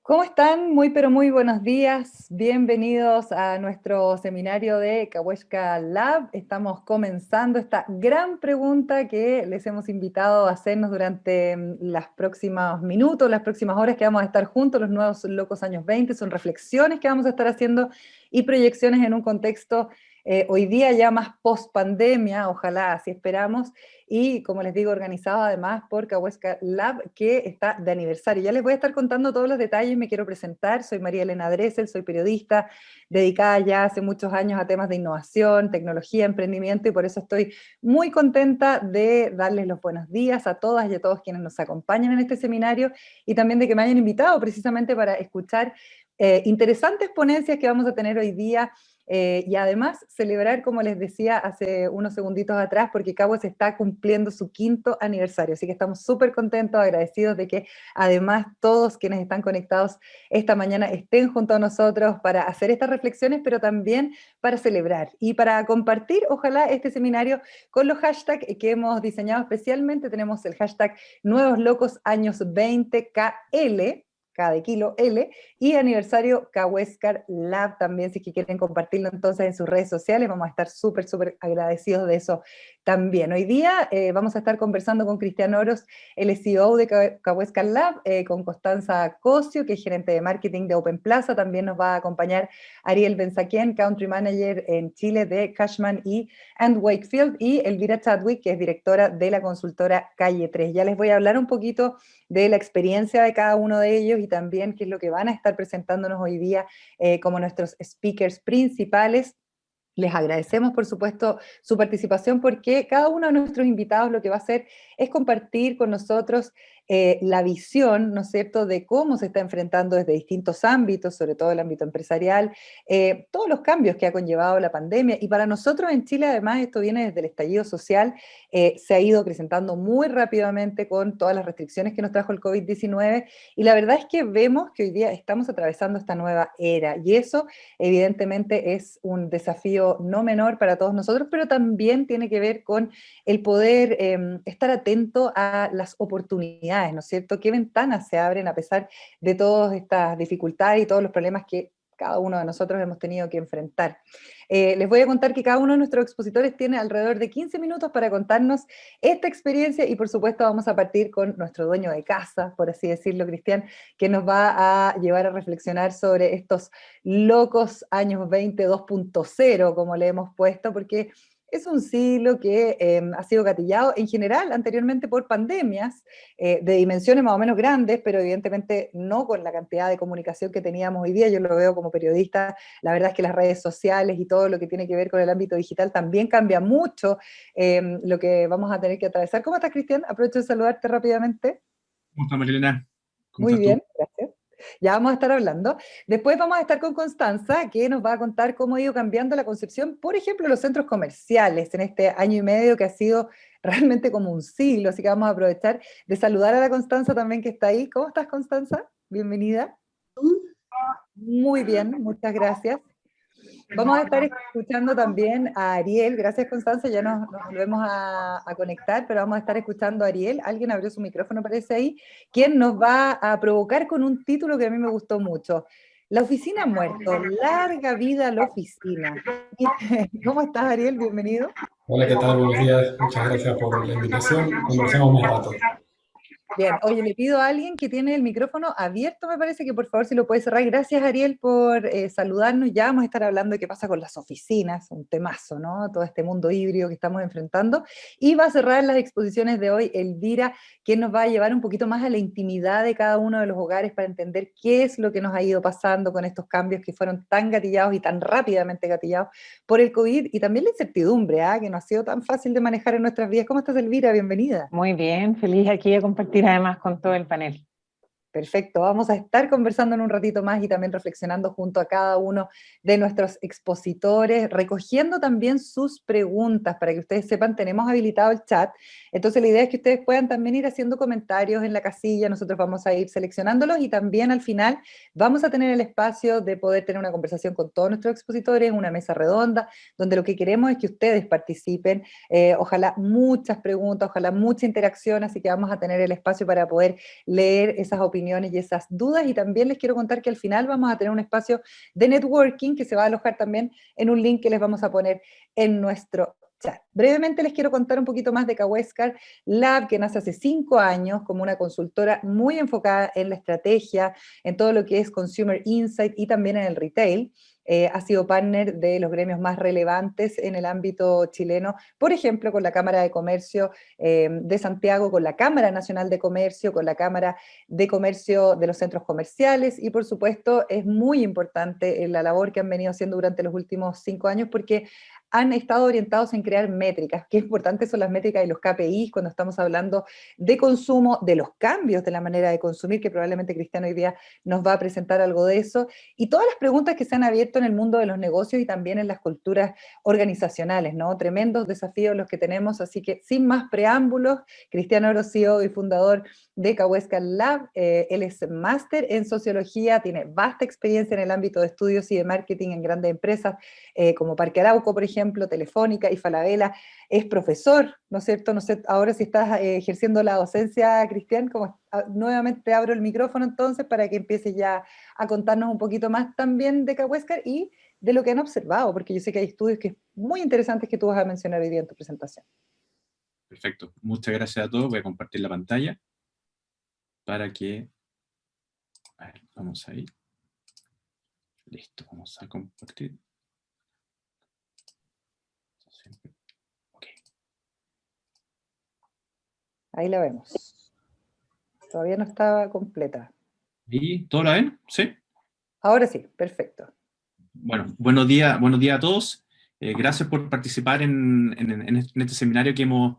¿Cómo están? Muy pero muy buenos días. Bienvenidos a nuestro seminario de Cahuéscar Lab. Estamos comenzando esta gran pregunta que les hemos invitado a hacernos durante las próximos minutos, las próximas horas que vamos a estar juntos, los nuevos locos años 20. Son reflexiones que vamos a estar haciendo y proyecciones en un contexto hoy día ya más post pandemia, ojalá así esperamos, y como les digo, organizado además por Cahuéscar Lab, que está de aniversario. Ya les voy a estar contando todos los detalles, me quiero presentar, soy María Elena Dressel, soy periodista, dedicada ya hace muchos años a temas de innovación, tecnología, emprendimiento, y por eso estoy muy contenta de darles los buenos días a todas y a todos quienes nos acompañan en este seminario, y también de que me hayan invitado precisamente para escuchar interesantes ponencias que vamos a tener hoy día, y además celebrar, como les decía hace unos segunditos atrás, porque Cahués está cumpliendo su 5º aniversario, así que estamos súper contentos, agradecidos de que además todos quienes están conectados esta mañana estén junto a nosotros para hacer estas reflexiones, pero también para celebrar y para compartir, ojalá, este seminario con los hashtags que hemos diseñado especialmente. Tenemos el hashtag Nuevos Locos Años 20KL, K de kilo, L, y aniversario Cahuéscar Lab también, si es que quieren compartirlo entonces en sus redes sociales, vamos a estar súper, súper agradecidos de eso también. Hoy día vamos a estar conversando con Cristian Oros, el CEO de Cahuéscar Lab, con Constanza Cosio, que es gerente de marketing de Open Plaza. También nos va a acompañar Ariel Benzaquén, country manager en Chile de Cashman and Wakefield, y Elvira Chadwick, que es directora de la consultora Calle 3. Ya les voy a hablar un poquito de la experiencia de cada uno de ellos y también qué es lo que van a estar presentándonos hoy día como nuestros speakers principales. Les agradecemos, por supuesto, su participación, porque cada uno de nuestros invitados lo que va a hacer es compartir con nosotros la visión, ¿no es cierto?, de cómo se está enfrentando desde distintos ámbitos, sobre todo el ámbito empresarial, todos los cambios que ha conllevado la pandemia. Y para nosotros en Chile, además, esto viene desde el estallido social, se ha ido acrecentando muy rápidamente con todas las restricciones que nos trajo el COVID-19, y la verdad es que vemos que hoy día estamos atravesando esta nueva era, y eso evidentemente es un desafío no menor para todos nosotros, pero también tiene que ver con el poder estar atento a las oportunidades, ¿no es cierto? ¿Qué ventanas se abren a pesar de todas estas dificultades y todos los problemas que cada uno de nosotros hemos tenido que enfrentar? Les voy a contar que cada uno de nuestros expositores tiene alrededor de 15 minutos para contarnos esta experiencia, y por supuesto vamos a partir con nuestro dueño de casa, por así decirlo, Cristian, que nos va a llevar a reflexionar sobre estos locos años 20 2.0, como le hemos puesto, porque es un siglo que ha sido gatillado en general anteriormente por pandemias de dimensiones más o menos grandes, pero evidentemente no con la cantidad de comunicación que teníamos hoy día. Yo lo veo como periodista, la verdad es que las redes sociales y todo lo que tiene que ver con el ámbito digital también cambia mucho lo que vamos a tener que atravesar. ¿Cómo estás, Cristian? Aprovecho de saludarte rápidamente. ¿Cómo estás, Marilena? ¿Cómo Muy estás tú? bien, gracias. Ya vamos a estar hablando. Después vamos a estar con Constanza, que nos va a contar cómo ha ido cambiando la concepción, por ejemplo, de los centros comerciales en este año y medio que ha sido realmente como un siglo. Así que vamos a aprovechar de saludar a la Constanza también, que está ahí. ¿Cómo estás, Constanza? Bienvenida. Muy bien, muchas gracias. Vamos a estar escuchando también a Ariel. Gracias, Constanza, ya nos volvemos a conectar, pero vamos a estar escuchando a Ariel. Alguien abrió su micrófono, parece ahí, quien nos va a provocar con un título que a mí me gustó mucho. La oficina ha muerto, larga vida a la oficina. ¿Cómo estás, Ariel? Bienvenido. Hola, ¿qué tal? Buenos días. Muchas gracias por la invitación. Conversamos más rato. Bien, oye, le pido a alguien que tiene el micrófono abierto, me parece, que por favor si lo puede cerrar. Gracias, Ariel, por saludarnos. Ya vamos a estar hablando de qué pasa con las oficinas, un temazo, ¿no? Todo este mundo híbrido que estamos enfrentando. Y va a cerrar las exposiciones de hoy Elvira, que nos va a llevar un poquito más a la intimidad de cada uno de los hogares para entender qué es lo que nos ha ido pasando con estos cambios que fueron tan gatillados y tan rápidamente gatillados por el COVID, y también la incertidumbre, ¿ah? Que no ha sido tan fácil de manejar en nuestras vidas. ¿Cómo estás, Elvira? Bienvenida. Muy bien, feliz aquí de compartir además con todo el panel. Perfecto, vamos a estar conversando en un ratito más y también reflexionando junto a cada uno de nuestros expositores, recogiendo también sus preguntas. Para que ustedes sepan, tenemos habilitado el chat, entonces la idea es que ustedes puedan también ir haciendo comentarios en la casilla, nosotros vamos a ir seleccionándolos, y también al final vamos a tener el espacio de poder tener una conversación con todos nuestros expositores, una mesa redonda, donde lo que queremos es que ustedes participen, ojalá muchas preguntas, ojalá mucha interacción, así que vamos a tener el espacio para poder leer esas opiniones opiniones y esas dudas, y también les quiero contar que al final vamos a tener un espacio de networking que se va a alojar también en un link que les vamos a poner en nuestro chat. Brevemente les quiero contar un poquito más de Kaweskar Lab, que nace hace 5 años como una consultora muy enfocada en la estrategia, en todo lo que es Consumer Insight y también en el retail. Ha sido partner de los gremios más relevantes en el ámbito chileno, por ejemplo, con la Cámara de Comercio de Santiago, con la Cámara Nacional de Comercio, con la Cámara de Comercio de los Centros Comerciales, y por supuesto es muy importante la labor que han venido haciendo durante los últimos 5 años, porque han estado orientados en crear métricas. Qué importantes son las métricas y los KPIs cuando estamos hablando de consumo, de los cambios de la manera de consumir, que probablemente Cristian hoy día nos va a presentar algo de eso, y todas las preguntas que se han abierto en el mundo de los negocios y también en las culturas organizacionales, ¿no? Tremendos desafíos los que tenemos, así que sin más preámbulos, Cristian Oro, CEO y fundador de Kaweskar Lab, él es máster en sociología, tiene vasta experiencia en el ámbito de estudios y de marketing en grandes empresas, como Parque Arauco, por ejemplo, Telefónica y Falabella. Es profesor, ¿no es cierto? No sé ahora si estás ejerciendo la docencia, Cristian, nuevamente te abro el micrófono entonces para que empieces ya a contarnos un poquito más también de Kaweskar y de lo que han observado, porque yo sé que hay estudios que muy interesantes que tú vas a mencionar hoy día en tu presentación. Perfecto. Muchas gracias a todos. Voy a compartir la pantalla para que... A ver, vamos ahí. Listo, vamos a compartir. Ok. Ahí la vemos. Todavía no estaba completa. ¿Y todo lo ven? ¿Sí? Ahora sí, perfecto. Bueno, buenos días a todos. Gracias por participar en este seminario que hemos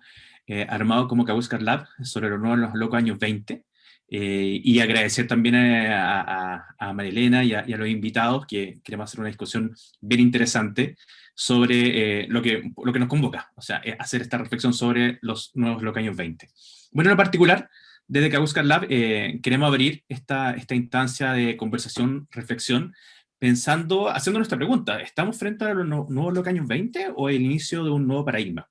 armado como Kaweskar Lab sobre los nuevos locos años 20. Y agradecer también a Marilena y a los invitados, que queremos hacer una discusión bien interesante sobre lo que nos convoca, o sea, hacer esta reflexión sobre los nuevos locos años 20. Bueno, en lo particular, desde Kaweskar Lab queremos abrir esta instancia de conversación, reflexión, haciendo nuestra pregunta: ¿estamos frente a los nuevos locos años 20 o el inicio de un nuevo paradigma?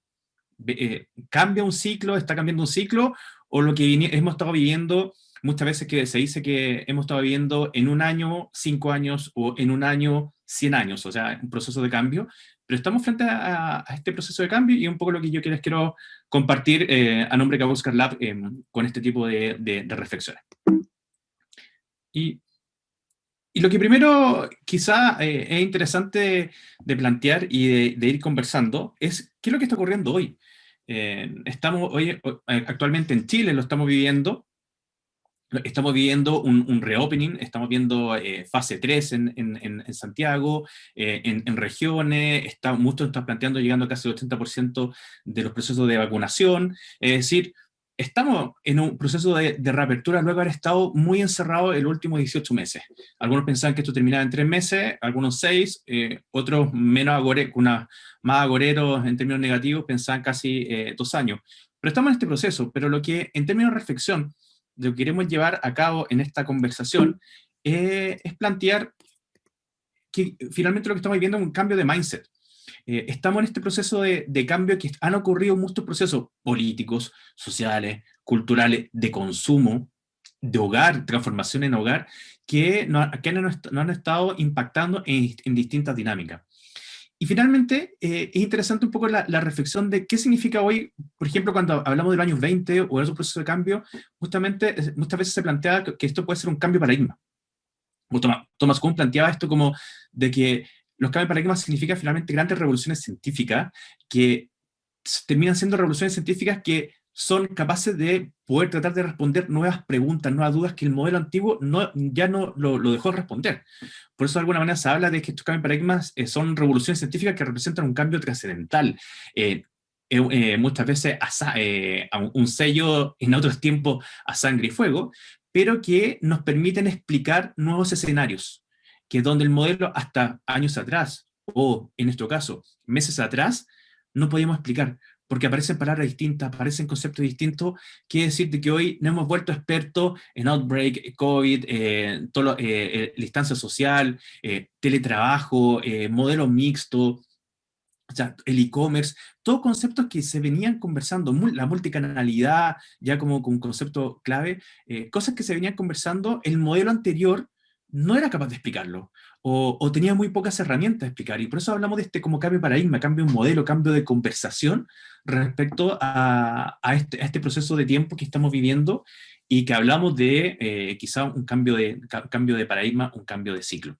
¿Cambia un ciclo, está cambiando un ciclo, o lo que hemos estado viviendo, muchas veces que se dice que hemos estado viviendo en un año, 5 años, o en un año, 100 años, o sea, un proceso de cambio? Pero estamos frente a este proceso de cambio, y un poco lo que yo les quiero compartir a nombre de Kaweskar Lab con este tipo de reflexiones. Y lo que primero quizá es interesante de plantear y de ir conversando es qué es lo que está ocurriendo hoy. Actualmente en Chile lo estamos viviendo un reopening, estamos viendo fase 3 en Santiago, en regiones, muchos están planteando llegando a casi el 80% de los procesos de vacunación, es decir, estamos en un proceso de reapertura luego de haber estado muy encerrados en los últimos 18 meses. Algunos pensaban que esto terminaba en 3 meses, algunos 6, otros más agoreros en términos negativos pensaban casi 2 años. Pero estamos en este proceso, pero lo que en términos de reflexión, lo que queremos llevar a cabo en esta conversación es plantear que finalmente lo que estamos viviendo es un cambio de mindset. Estamos en este proceso de cambio, que han ocurrido muchos procesos políticos, sociales, culturales, de consumo, de hogar, transformación en hogar, que nos han estado impactando en distintas dinámicas. Y finalmente, es interesante un poco la reflexión de qué significa hoy, por ejemplo, cuando hablamos del año 20 o de esos procesos de cambio, justamente muchas veces se plantea que esto puede ser un cambio de paradigma. Thomas Kuhn planteaba esto como de que los cambios de paradigma significan finalmente grandes revoluciones científicas, que terminan siendo revoluciones científicas que son capaces de poder tratar de responder nuevas preguntas, nuevas dudas que el modelo antiguo ya no lo dejó de responder. Por eso de alguna manera se habla de que estos cambios de paradigmas son revoluciones científicas que representan un cambio trascendental. Muchas veces a un sello, en otros tiempos a sangre y fuego, pero que nos permiten explicar nuevos escenarios, que donde el modelo hasta años atrás, o en nuestro caso, meses atrás, no podíamos explicar, porque aparecen palabras distintas, aparecen conceptos distintos. Quiere decir que hoy nos hemos vuelto expertos en outbreak, COVID, distancia social, teletrabajo, modelo mixto, o sea, el e-commerce, todos conceptos que se venían conversando, la multicanalidad, ya como un concepto clave, cosas que se venían conversando, el modelo anterior no era capaz de explicarlo, o tenía muy pocas herramientas de explicar, y por eso hablamos de este como cambio de paradigma, cambio de modelo, cambio de conversación respecto a este proceso de tiempo que estamos viviendo, y que hablamos de quizá un cambio de paradigma, un cambio de ciclo.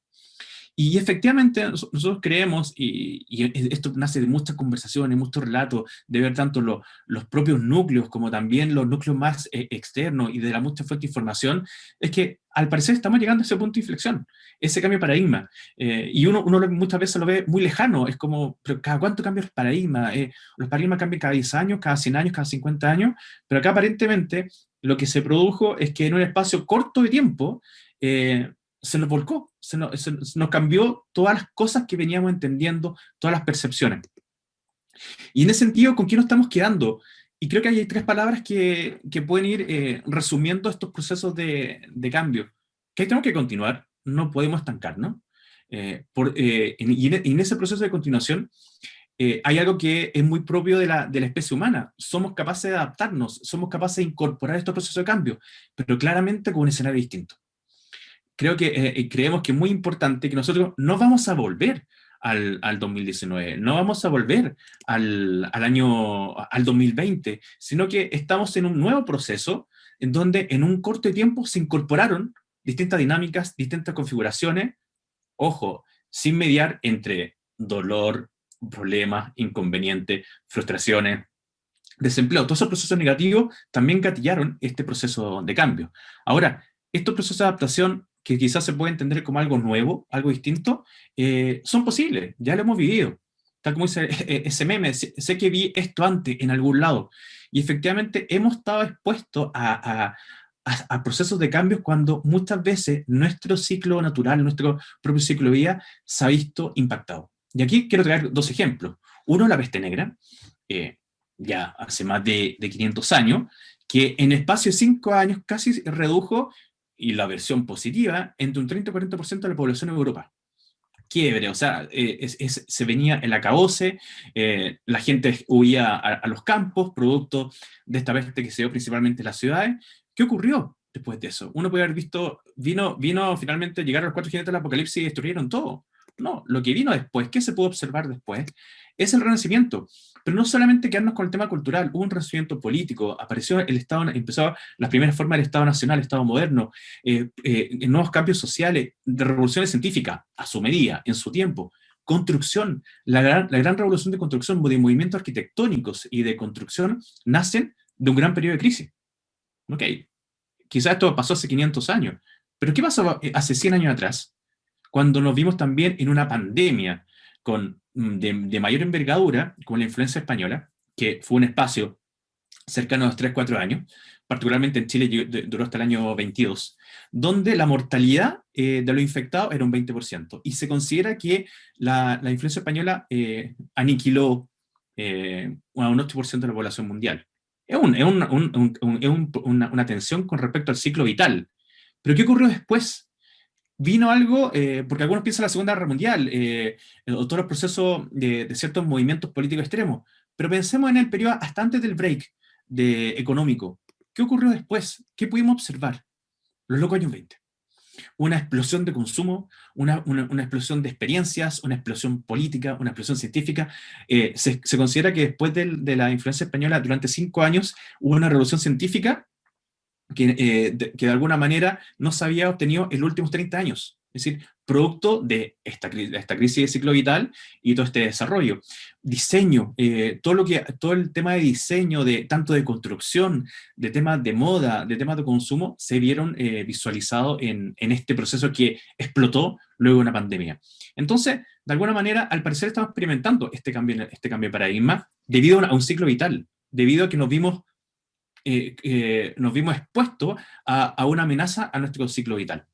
Y efectivamente nosotros creemos, y esto nace de muchas conversaciones, muchos relatos, de ver tanto los propios núcleos como también los núcleos más externos y de la mucha fuente de información, es que al parecer estamos llegando a ese punto de inflexión, ese cambio de paradigma. Y uno muchas veces lo ve muy lejano, es como, pero ¿cada cuánto cambia el paradigma? Los paradigmas cambian cada 10 años, cada 100 años, cada 50 años, pero acá aparentemente lo que se produjo es que en un espacio corto de tiempo, se nos volcó, se nos cambió todas las cosas que veníamos entendiendo, todas las percepciones. Y en ese sentido, ¿con qué nos estamos quedando? Y creo que hay tres palabras que pueden ir resumiendo estos procesos de cambio. Que tenemos que continuar, no podemos estancarnos. Y en ese proceso de continuación hay algo que es muy propio de la especie humana. Somos capaces de adaptarnos, somos capaces de incorporar estos procesos de cambio, pero claramente con un escenario distinto. Creemos que es muy importante que nosotros no vamos a volver al 2019, no vamos a volver al 2020, sino que estamos en un nuevo proceso en donde en un corto tiempo se incorporaron distintas dinámicas, distintas configuraciones, ojo, sin mediar entre dolor, problemas, inconvenientes, frustraciones, desempleo. Todos esos procesos negativos también gatillaron este proceso de cambio. Ahora, estos procesos de adaptación, que quizás se puede entender como algo nuevo, algo distinto, son posibles, ya lo hemos vivido. Tal como dice ese meme, sé que vi esto antes en algún lado. Y efectivamente hemos estado expuestos a procesos de cambios cuando muchas veces nuestro ciclo natural, nuestro propio ciclo de vida, se ha visto impactado. Y aquí quiero traer dos ejemplos. Uno, la peste negra, ya hace más de 500 años, que en espacio de 5 años casi redujo, y la versión positiva, entre un 30 y 40% de la población en Europa. Quiebre, o sea, se venía el acabose, la gente huía a los campos, producto de esta peste que se dio principalmente en las ciudades. ¿Qué ocurrió después de eso? Uno puede haber visto, vino finalmente, llegar a los 4 jinetes del apocalipsis y destruyeron todo. No, lo que vino después, ¿qué se pudo observar después? Es el Renacimiento. Pero no solamente quedarnos con el tema cultural, hubo un renacimiento político, apareció el Estado, empezó las primeras formas del Estado nacional, el Estado moderno, nuevos cambios sociales, de revoluciones científicas, a su medida, en su tiempo, construcción, la gran revolución de construcción, de movimientos arquitectónicos y de construcción, nacen de un gran periodo de crisis. Ok, quizás esto pasó hace 500 años, pero ¿qué pasó hace 100 años atrás? Cuando nos vimos también en una pandemia de mayor envergadura, como la influenza española, que fue un espacio cercano a los 3-4 años, particularmente en Chile duró hasta el año 22, donde la mortalidad de los infectados era un 20%, y se considera que la influenza española aniquiló a un 8% de la población mundial. Es una tensión con respecto al ciclo vital. Pero ¿qué ocurrió después? Vino algo, porque algunos piensan en la Segunda Guerra Mundial, o todos los procesos de ciertos movimientos políticos extremos, pero pensemos en el periodo hasta antes del break económico. ¿Qué ocurrió después? ¿Qué pudimos observar? Los locos años 20. Una explosión de consumo, una explosión de experiencias, una explosión política, una explosión científica. Se considera que después de la influencia española, durante 5 años, hubo una revolución científica que de alguna manera no se había obtenido en los últimos 30 años. Es decir, producto de esta crisis de ciclo vital y todo este desarrollo. Diseño, todo el tema de diseño, tanto de construcción, de temas de moda, de temas de consumo, se vieron visualizados en este proceso que explotó luego de una pandemia. Entonces, de alguna manera, al parecer estamos experimentando este cambio de paradigma debido a un ciclo vital, debido a que nos vimos expuestos a una amenaza a nuestro ciclo vital.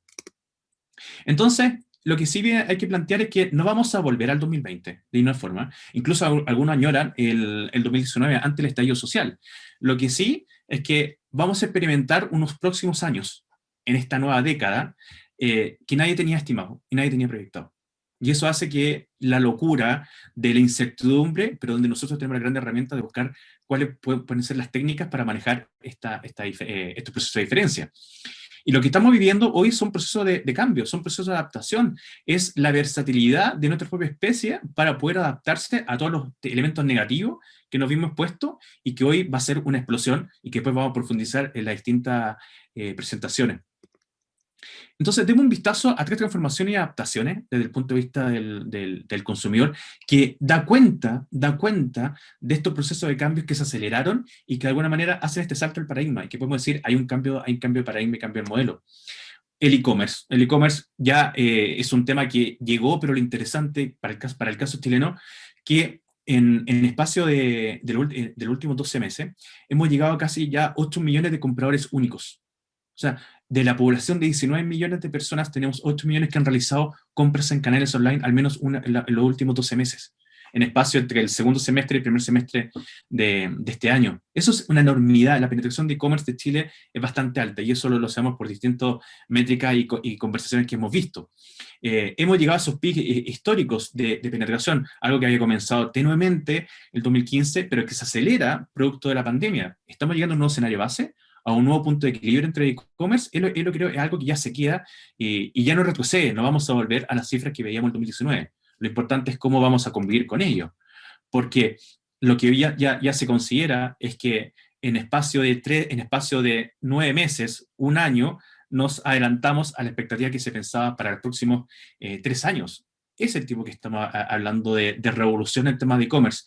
Entonces, lo que sí hay que plantear es que no vamos a volver al 2020, de ninguna forma. Incluso algunos añoran el 2019 antes del estallido social. Lo que sí es que vamos a experimentar unos próximos años en esta nueva década que nadie tenía estimado y nadie tenía proyectado. Y eso hace que la locura de la incertidumbre, pero donde nosotros tenemos la gran herramienta de buscar cuáles pueden ser las técnicas para manejar estos procesos de diferencia. Y lo que estamos viviendo hoy son procesos de cambio, son procesos de adaptación. Es la versatilidad de nuestra propia especie para poder adaptarse a todos los elementos negativos que nos vimos expuestos y que hoy va a ser una explosión y que después vamos a profundizar en las distintas presentaciones. Entonces, demos un vistazo a tres transformaciones y adaptaciones desde el punto de vista del consumidor, que da cuenta de estos procesos de cambios que se aceleraron y que de alguna manera hacen este salto al paradigma, y que podemos decir, hay un cambio de paradigma y cambio de modelo. El e-commerce. El e-commerce ya es un tema que llegó, pero lo interesante para el caso chileno, que en espacio de los últimos 12 meses, hemos llegado a casi ya 8 millones de compradores únicos. O sea, de la población de 19 millones de personas, tenemos 8 millones que han realizado compras en canales online al menos en los últimos 12 meses, en espacio entre el segundo semestre y el primer semestre de este año. Eso es una enormidad. La penetración de e-commerce de Chile es bastante alta, y eso lo sabemos por distintas métricas y conversaciones que hemos visto. Hemos llegado a esos picos históricos de penetración, algo que había comenzado tenuemente el 2015, pero que se acelera producto de la pandemia. Estamos llegando a un nuevo escenario base, a un nuevo punto de equilibrio entre e-commerce. Creo es algo que ya se queda y ya no retrocede, no vamos a volver a las cifras que veíamos en 2019. Lo importante es cómo vamos a convivir con ello, porque lo que ya se considera es que en espacio de 9 meses, un año, nos adelantamos a la expectativa que se pensaba para los próximos 3 años. Es el tipo que estamos hablando de revolución en temas de e-commerce.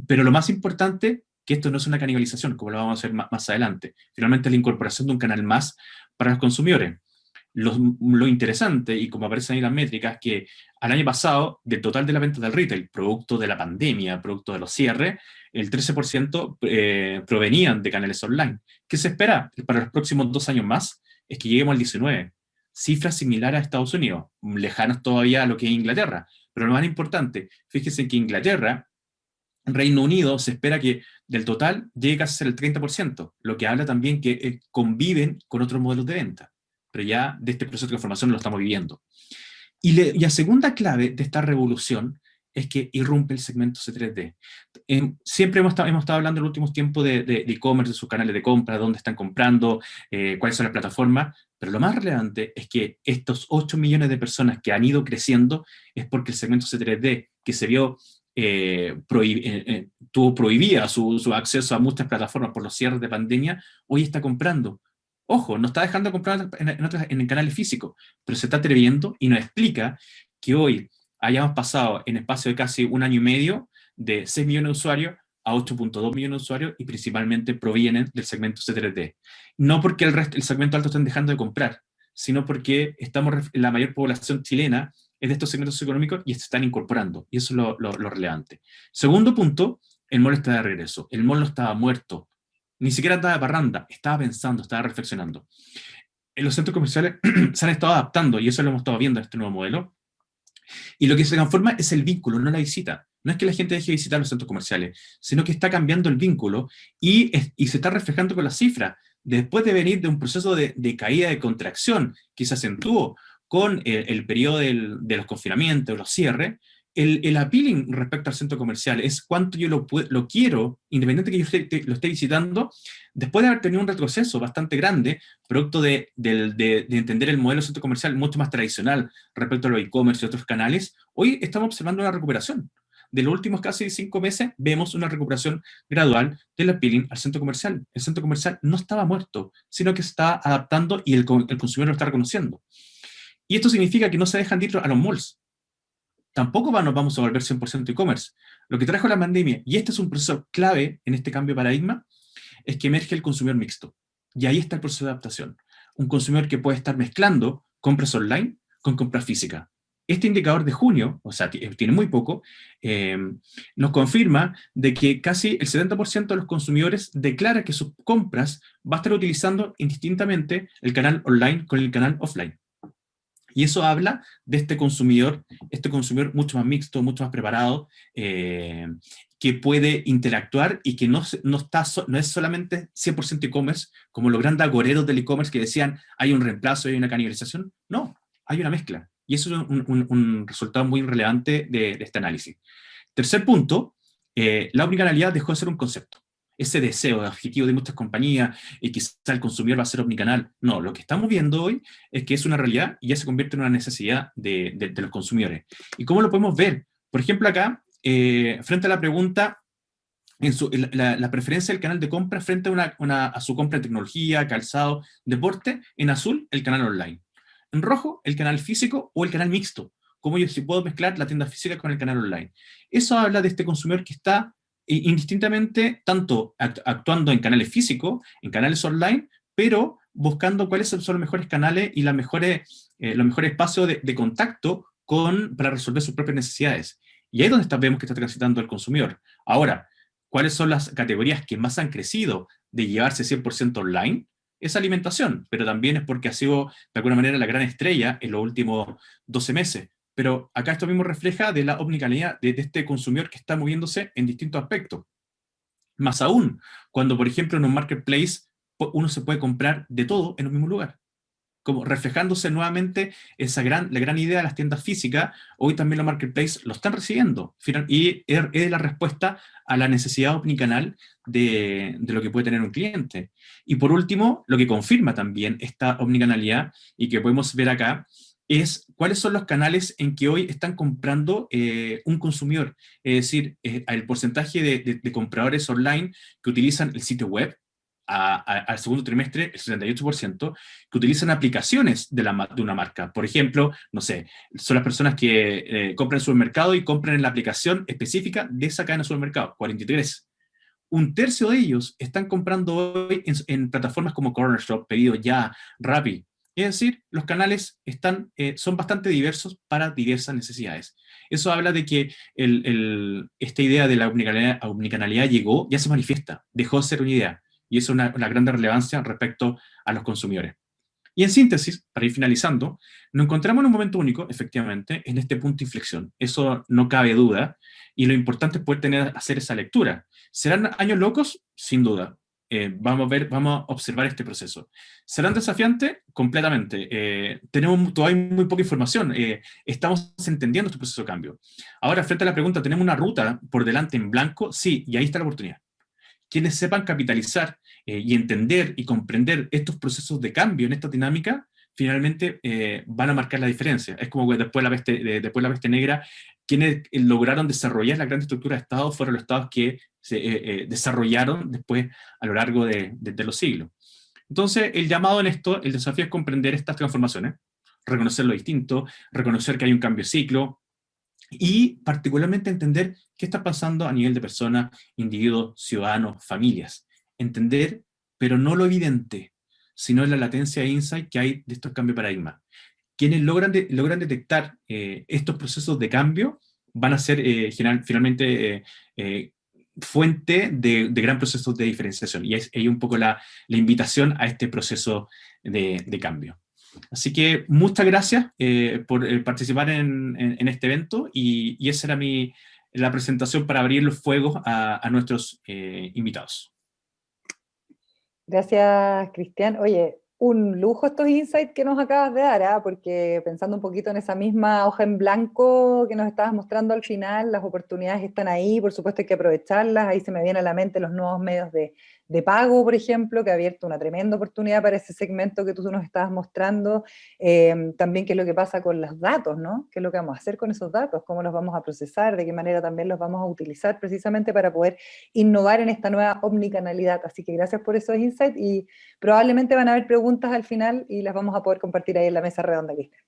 Pero lo más importante, que esto no es una canibalización, como lo vamos a hacer más adelante. Finalmente es la incorporación de un canal más para los consumidores. Lo interesante, y como aparecen ahí las métricas, que al año pasado, del total de la venta del retail, producto de la pandemia, producto de los cierres, el 13% provenían de canales online. ¿Qué se espera para los próximos 2 años más? Es que lleguemos al 19%. Cifras similares a Estados Unidos, lejanos todavía a lo que es Inglaterra. Pero lo más importante, fíjense que Inglaterra, Reino Unido, se espera que del total llegue casi a ser el 30%, lo que habla también que conviven con otros modelos de venta. Pero ya de este proceso de transformación lo estamos viviendo. Y la segunda clave de esta revolución es que irrumpe el segmento C3D. Siempre hemos estado hablando en los últimos tiempos de e-commerce, de sus canales de compra, dónde están comprando, cuáles son las plataformas, pero lo más relevante es que estos 8 millones de personas que han ido creciendo es porque el segmento C3D, que se vio tuvo prohibida su acceso a muchas plataformas por los cierres de pandemia, hoy está comprando. Ojo, no está dejando de comprar en canales físicos, pero se está atreviendo y nos explica que hoy hayamos pasado en espacio de casi un año y medio de 6 millones de usuarios a 8.2 millones de usuarios, y principalmente provienen del segmento C3D. No porque el segmento alto estén dejando de comprar, sino porque la mayor población chilena es de estos segmentos económicos y se están incorporando, y eso es lo relevante. Segundo punto, el mall está de regreso. El mall no estaba muerto, ni siquiera estaba de parranda, estaba pensando, estaba reflexionando. En los centros comerciales se han estado adaptando, y eso lo hemos estado viendo en este nuevo modelo, y lo que se transforma es el vínculo, no la visita. No es que la gente deje de visitar los centros comerciales, sino que está cambiando el vínculo y se está reflejando con las cifras. Después de venir de un proceso de caída, de contracción, que se acentuó con el periodo de los confinamientos, los cierres, el appealing respecto al centro comercial es cuánto yo lo quiero, independiente que yo lo esté visitando, después de haber tenido un retroceso bastante grande, producto de entender el modelo centro comercial mucho más tradicional respecto a los e-commerce y otros canales. Hoy estamos observando una recuperación. De los últimos casi 5 meses vemos una recuperación gradual del appealing al centro comercial. El centro comercial no estaba muerto, sino que se está adaptando y el consumidor lo está reconociendo. Y esto significa que no se dejan de ir a los malls. Tampoco nos vamos a volver 100% e-commerce. Lo que trajo la pandemia, y este es un proceso clave en este cambio de paradigma, es que emerge el consumidor mixto. Y ahí está el proceso de adaptación. Un consumidor que puede estar mezclando compras online con compras físicas. Este indicador de junio, o sea, tiene muy poco, nos confirma de que casi el 70% de los consumidores declara que sus compras va a estar utilizando indistintamente el canal online con el canal offline. Y eso habla de este consumidor mucho más mixto, mucho más preparado, que puede interactuar y que no es solamente 100% e-commerce, como los grandes agoreros del e-commerce que decían hay un reemplazo, hay una canibalización. No, hay una mezcla. Y eso es un resultado muy relevante de este análisis. Tercer punto, la omnicanalidad dejó de ser un concepto. Ese deseo, objetivo de muchas compañías, y quizá el consumidor va a ser omnicanal. No, lo que estamos viendo hoy es que es una realidad y ya se convierte en una necesidad de los consumidores. ¿Y cómo lo podemos ver? Por ejemplo, acá, frente a la pregunta, la preferencia del canal de compra frente a su compra de tecnología, calzado, deporte, en azul, el canal online. En rojo, el canal físico o el canal mixto. Cómo yo si puedo mezclar la tienda física con el canal online. Eso habla de este consumidor que está indistintamente tanto actuando en canales físicos, en canales online, pero buscando cuáles son los mejores canales y los mejores espacios de contacto para resolver sus propias necesidades. Y ahí es donde vemos que está transitando el consumidor. Ahora, ¿cuáles son las categorías que más han crecido de llevarse 100% online? Es alimentación, pero también es porque ha sido, de alguna manera, la gran estrella en los últimos 12 meses. Pero acá esto mismo refleja de la omnicanalidad de este consumidor que está moviéndose en distintos aspectos. Más aún, cuando, por ejemplo, en un marketplace uno se puede comprar de todo en un mismo lugar. Como reflejándose nuevamente la gran idea de las tiendas físicas, hoy también los marketplaces lo están recibiendo. Y es la respuesta a la necesidad omnicanal de lo que puede tener un cliente. Y por último, lo que confirma también esta omnicanalidad, y que podemos ver acá, es cuáles son los canales en que hoy están comprando un consumidor. Es decir, el porcentaje de compradores online que utilizan el sitio web, al segundo trimestre, el 78%, que utilizan aplicaciones de una marca. Por ejemplo, no sé, son las personas que compran en el supermercado y compran en la aplicación específica de esa cadena de supermercado, 43%. Un tercio de ellos están comprando hoy en plataformas como Corner Shop, Pedido Ya, Rappi. Es decir, los canales son bastante diversos para diversas necesidades. Eso habla de que esta idea de la omnicanalidad llegó, ya se manifiesta, dejó de ser una idea. Y eso es una gran relevancia respecto a los consumidores. Y en síntesis, para ir finalizando, nos encontramos en un momento único, efectivamente, en este punto de inflexión. Eso no cabe duda, y lo importante es poder hacer esa lectura. ¿Serán años locos? Sin duda. Vamos a observar este proceso. ¿Serán desafiantes? Completamente. Tenemos todavía muy poca información. Estamos entendiendo este proceso de cambio. Ahora, frente a la pregunta, ¿tenemos una ruta por delante en blanco? Sí, y ahí está la oportunidad. Quienes sepan capitalizar y entender y comprender estos procesos de cambio en esta dinámica, finalmente van a marcar la diferencia. Es como que después de la peste negra, quienes lograron desarrollar la gran estructura de Estado fueron los Estados que se desarrollaron después a lo largo de los siglos. Entonces, el llamado en esto, el desafío es comprender estas transformaciones, reconocer lo distinto, reconocer que hay un cambio de ciclo, y particularmente entender qué está pasando a nivel de personas, individuos, ciudadanos, familias. Entender, pero no lo evidente, sino la latencia e insight que hay de estos cambios de paradigma. Quienes logran detectar estos procesos de cambio van a ser finalmente fuente de gran proceso de diferenciación. Y es un poco la invitación a este proceso de cambio. Así que muchas gracias por participar en este evento, y esa era la presentación para abrir los fuegos a nuestros invitados. Gracias, Cristian. Oye, un lujo estos insights que nos acabas de dar, porque pensando un poquito en esa misma hoja en blanco que nos estabas mostrando al final, las oportunidades están ahí, por supuesto hay que aprovecharlas. Ahí se me vienen a la mente los nuevos medios de pago, por ejemplo, que ha abierto una tremenda oportunidad para ese segmento que tú nos estabas mostrando. También qué es lo que pasa con los datos, ¿no? ¿Qué es lo que vamos a hacer con esos datos? ¿Cómo los vamos a procesar? ¿De qué manera también los vamos a utilizar precisamente para poder innovar en esta nueva omnicanalidad? Así que gracias por esos insights, y probablemente van a haber preguntas al final y las vamos a poder compartir ahí en la mesa redonda, Cristian.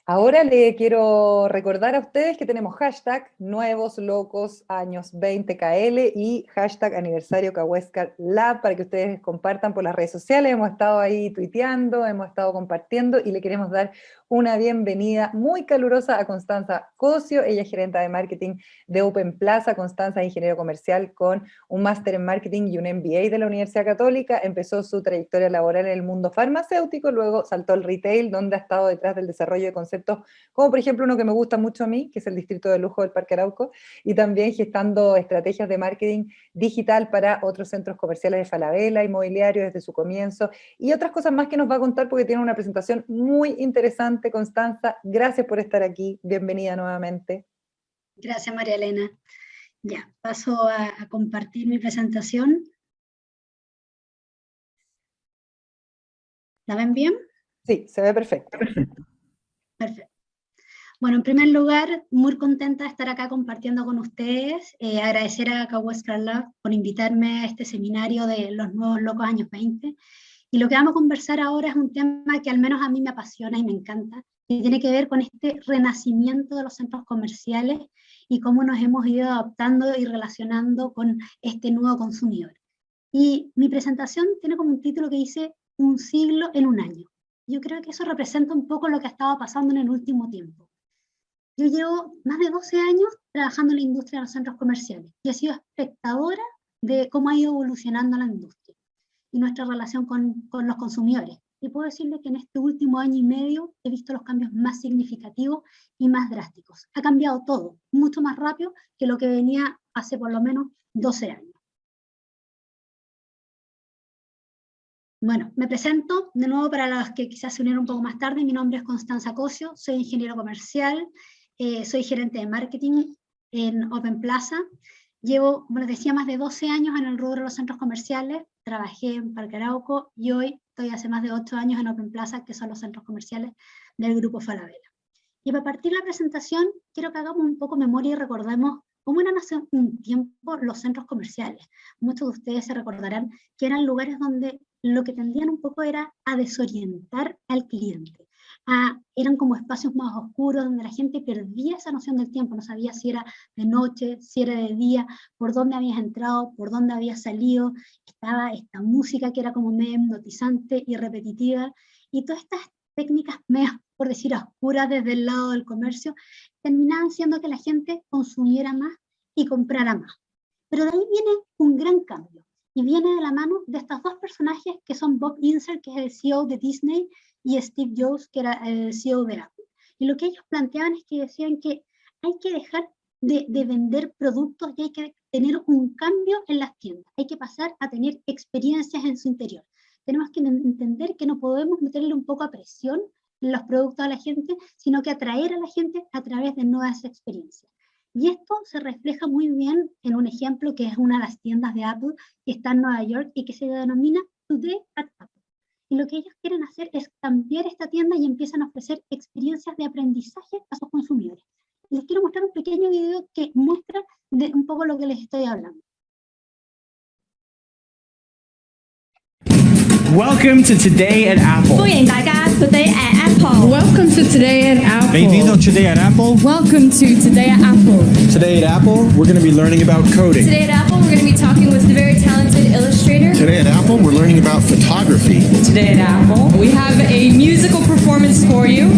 Ahora le quiero recordar a ustedes que tenemos hashtag Nuevos Locos Años 20KL y hashtag Aniversario Cahuéscar Lab para que ustedes compartan por las redes sociales. Hemos estado ahí tuiteando, hemos estado compartiendo, y le queremos dar una bienvenida muy calurosa a Constanza Cosio. Ella es gerente de marketing de Open Plaza. Constanza es ingeniero comercial con un máster en marketing y un MBA de la Universidad Católica. Empezó su trayectoria laboral en el mundo farmacéutico, luego saltó al retail, donde ha estado detrás del desarrollo de conceptos conceptos, como por ejemplo uno que me gusta mucho a mí, que es el Distrito de Lujo del Parque Arauco, y también gestando estrategias de marketing digital para otros centros comerciales de Falabella, inmobiliarios desde su comienzo, y otras cosas más que nos va a contar porque tiene una presentación muy interesante. Constanza, gracias por estar aquí, bienvenida nuevamente. Gracias, María Elena. Ya, paso a compartir mi presentación. ¿La ven bien? Sí, se ve perfecto. Perfecto. Bueno, en primer lugar, muy contenta de estar acá compartiendo con ustedes, agradecer a Cahuéscar Lab por invitarme a este seminario de los nuevos locos años 20, y lo que vamos a conversar ahora es un tema que al menos a mí me apasiona y me encanta, y tiene que ver con este renacimiento de los centros comerciales y cómo nos hemos ido adaptando y relacionando con este nuevo consumidor. Y mi presentación tiene como un título que dice Un siglo en un año. Yo creo que eso representa un poco lo que ha estado pasando en el último tiempo. Yo llevo más de 12 años trabajando en la industria de los centros comerciales y he sido espectadora de cómo ha ido evolucionando la industria y nuestra relación con los consumidores. Y puedo decirle que en este último año y medio he visto los cambios más significativos y más drásticos. Ha cambiado todo, mucho más rápido que lo que venía hace por lo menos 12 años. Bueno, me presento de nuevo para los que quizás se unieron un poco más tarde. Mi nombre es Constanza Cosio, soy ingeniero comercial, soy gerente de marketing en Open Plaza. Llevo, como les decía, más de 12 años en el rubro de los centros comerciales, trabajé en Parque Arauco y hoy estoy hace más de 8 años en Open Plaza, que son los centros comerciales del Grupo Falabella. Y para partir la presentación, quiero que hagamos un poco memoria y recordemos cómo eran hace un tiempo los centros comerciales. Muchos de ustedes se recordarán que eran lugares donde lo que tendían un poco era a desorientar al cliente. Eran como espacios más oscuros donde la gente perdía esa noción del tiempo, no sabía si era de noche, si era de día, por dónde habías entrado, por dónde habías salido. Estaba esta música que era como medio hipnotizante y repetitiva, y todas estas técnicas medias, por decir, oscuras desde el lado del comercio, terminaban siendo que la gente consumiera más y comprara más. Pero de ahí viene un gran cambio, y viene de la mano de estos dos personajes que son Bob Iger, que es el CEO de Disney, y Steve Jobs, que era el CEO de Apple. Y lo que ellos planteaban es que decían que hay que dejar de vender productos y hay que tener un cambio en las tiendas. Hay que pasar a tener experiencias en su interior. Tenemos que entender que no podemos meterle un poco a presión en los productos a la gente, sino que atraer a la gente a través de nuevas experiencias. Y esto se refleja muy bien en un ejemplo que es una de las tiendas de Apple que está en Nueva York y que se denomina Today at Apple. Y lo que ellos quieren hacer es cambiar esta tienda y empiezan a ofrecer experiencias de aprendizaje a sus consumidores. Les quiero mostrar un pequeño video que muestra un poco lo que les estoy hablando. Welcome to Today at Apple. 歡迎大家 Today at Apple. Welcome to Today at Apple. Bem-vindo ao Today at Apple. Welcome to Today at Apple. Today at Apple, we're going to be learning about coding. Today at Apple, we're going to be talking with the very talented illustrator. Today at Apple, we're learning about photography. Today at Apple, we have a musical performance for you.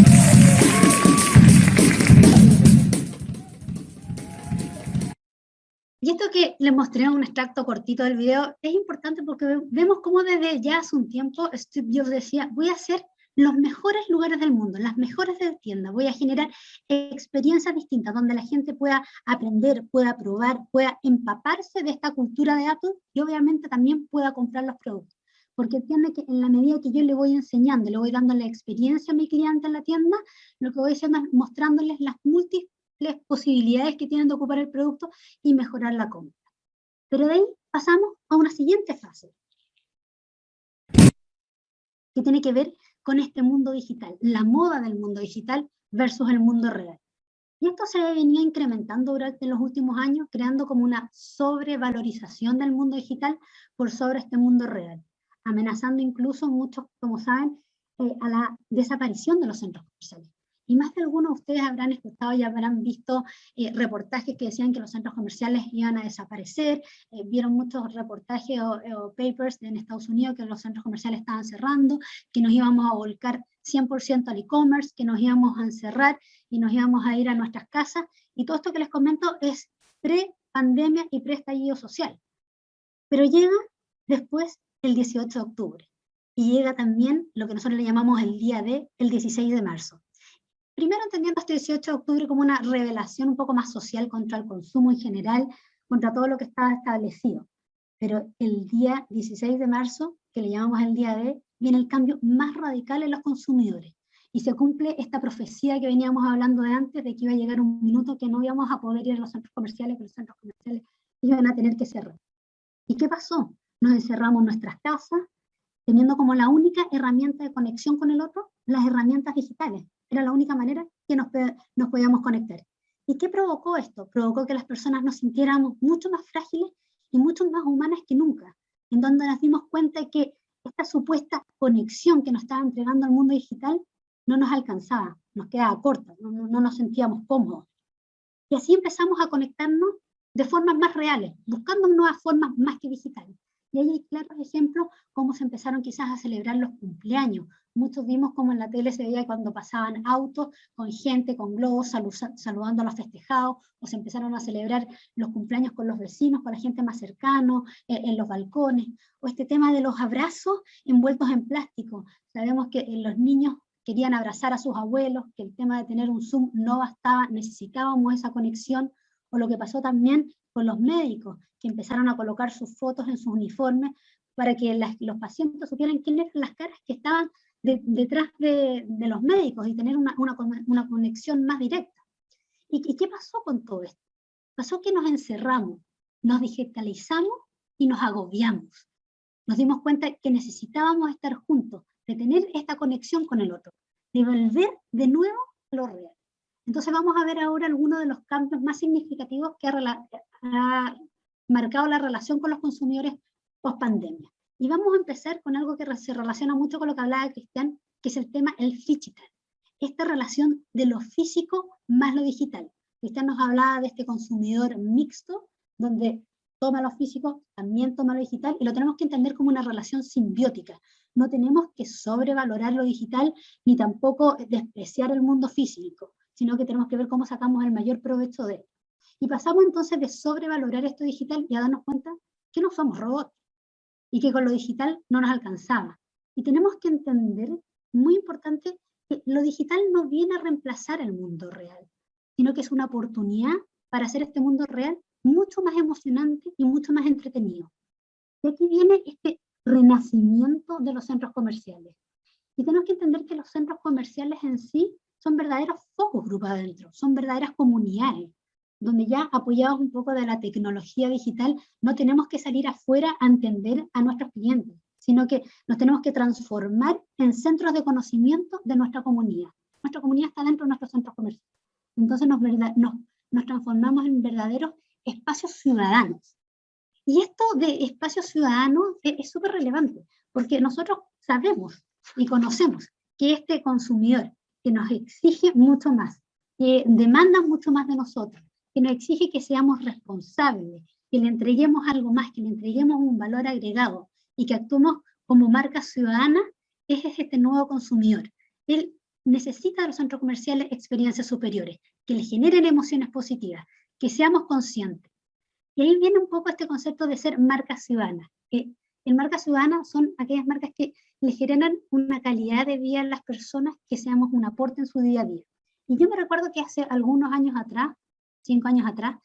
Y esto que les mostré en un extracto cortito del video es importante porque vemos cómo desde ya hace un tiempo Steve Jobs decía, voy a hacer los mejores lugares del mundo, las mejores de tienda, voy a generar experiencias distintas donde la gente pueda aprender, pueda probar, pueda empaparse de esta cultura de Apple y obviamente también pueda comprar los productos. Porque entiende que en la medida que yo le voy enseñando, le voy dando la experiencia a mi cliente en la tienda, lo que voy haciendo es mostrándoles las múltiples posibilidades que tienen de ocupar el producto y mejorar la compra. Pero de ahí pasamos a una siguiente fase, que tiene que ver con este mundo digital, la moda del mundo digital versus el mundo real. Y esto se venía incrementando durante los últimos años, creando como una sobrevalorización del mundo digital por sobre este mundo real, amenazando incluso muchos, como saben, a la desaparición de los centros comerciales. Y más de algunos de ustedes habrán escuchado y habrán visto reportajes que decían que los centros comerciales iban a desaparecer, vieron muchos reportajes o papers en Estados Unidos que los centros comerciales estaban cerrando, que nos íbamos a volcar 100% al e-commerce, que nos íbamos a encerrar y nos íbamos a ir a nuestras casas, y todo esto que les comento es pre-pandemia y pre-estallido social. Pero llega después el 18 de octubre, y llega también lo que nosotros le llamamos el día D, el 16 de marzo. primero entendiendo este 18 de octubre como una revelación un poco más social contra el consumo en general, contra todo lo que estaba establecido. Pero el día 16 de marzo, que le llamamos el día D, viene el cambio más radical en los consumidores. Y se cumple esta profecía que veníamos hablando de antes, de que iba a llegar un minuto que no íbamos a poder ir a los centros comerciales, que los centros comerciales iban a tener que cerrar. ¿Y qué pasó? Nos encerramos en nuestras casas, teniendo como la única herramienta de conexión con el otro, las herramientas digitales. Era la única manera que nos podíamos conectar. ¿Y qué provocó esto? Provocó que las personas nos sintiéramos mucho más frágiles y mucho más humanas que nunca, en donde nos dimos cuenta de que esta supuesta conexión que nos estaba entregando el mundo digital no nos alcanzaba, nos quedaba corta, no nos sentíamos cómodos. Y así empezamos a conectarnos de formas más reales, buscando nuevas formas más que digitales. Y ahí hay claros ejemplos cómo se empezaron quizás a celebrar los cumpleaños. Muchos vimos como en la tele se veía cuando pasaban autos con gente, con globos, saludando a los festejados, o se empezaron a celebrar los cumpleaños con los vecinos, con la gente más cercana, en los balcones, o este tema de los abrazos envueltos en plástico. Sabemos que los niños querían abrazar a sus abuelos, que el tema de tener un Zoom no bastaba, necesitábamos esa conexión, o lo que pasó también con los médicos, que empezaron a colocar sus fotos en sus uniformes para que los pacientes supieran quiénes eran las caras que estaban detrás de los médicos y tener una conexión más directa. ¿Y qué pasó con todo esto? Pasó que nos encerramos, nos digitalizamos y nos agobiamos. Nos dimos cuenta que necesitábamos estar juntos, de tener esta conexión con el otro, de volver de nuevo a lo real. Entonces vamos a ver ahora algunos de los cambios más significativos que ha marcado la relación con los consumidores post pandemia. Y vamos a empezar con algo que se relaciona mucho con lo que hablaba Cristian, que es el tema el phygital. Esta relación de lo físico más lo digital. Cristian nos hablaba de este consumidor mixto, donde toma lo físico, también toma lo digital, y lo tenemos que entender como una relación simbiótica. No tenemos que sobrevalorar lo digital, ni tampoco despreciar el mundo físico, sino que tenemos que ver cómo sacamos el mayor provecho de él. Y pasamos entonces de sobrevalorar esto digital y a darnos cuenta que no somos robots, y que con lo digital no nos alcanzaba. Y tenemos que entender, muy importante, que lo digital no viene a reemplazar el mundo real, sino que es una oportunidad para hacer este mundo real mucho más emocionante y mucho más entretenido. Y aquí viene este renacimiento de los centros comerciales. Y tenemos que entender que los centros comerciales en sí son verdaderos focus group adentro, son verdaderas comunidades, donde ya apoyados un poco de la tecnología digital, no tenemos que salir afuera a entender a nuestros clientes, sino que nos tenemos que transformar en centros de conocimiento de nuestra comunidad. Nuestra comunidad está dentro de nuestros centros comerciales. Entonces nos transformamos en verdaderos espacios ciudadanos. Y esto de espacios ciudadanos es súper relevante, porque nosotros sabemos y conocemos que este consumidor que nos exige mucho más, que demanda mucho más de nosotros, que nos exige que seamos responsables, que le entreguemos algo más, que le entreguemos un valor agregado y que actuemos como marca ciudadana, es este nuevo consumidor. Él necesita de los centros comerciales experiencias superiores, que le generen emociones positivas, que seamos conscientes. Y ahí viene un poco este concepto de ser marca ciudadana. Que en marca ciudadana son aquellas marcas que le generan una calidad de vida a las personas, que seamos un aporte en su día a día. Y yo me recuerdo que hace algunos años atrás, 5 años atrás,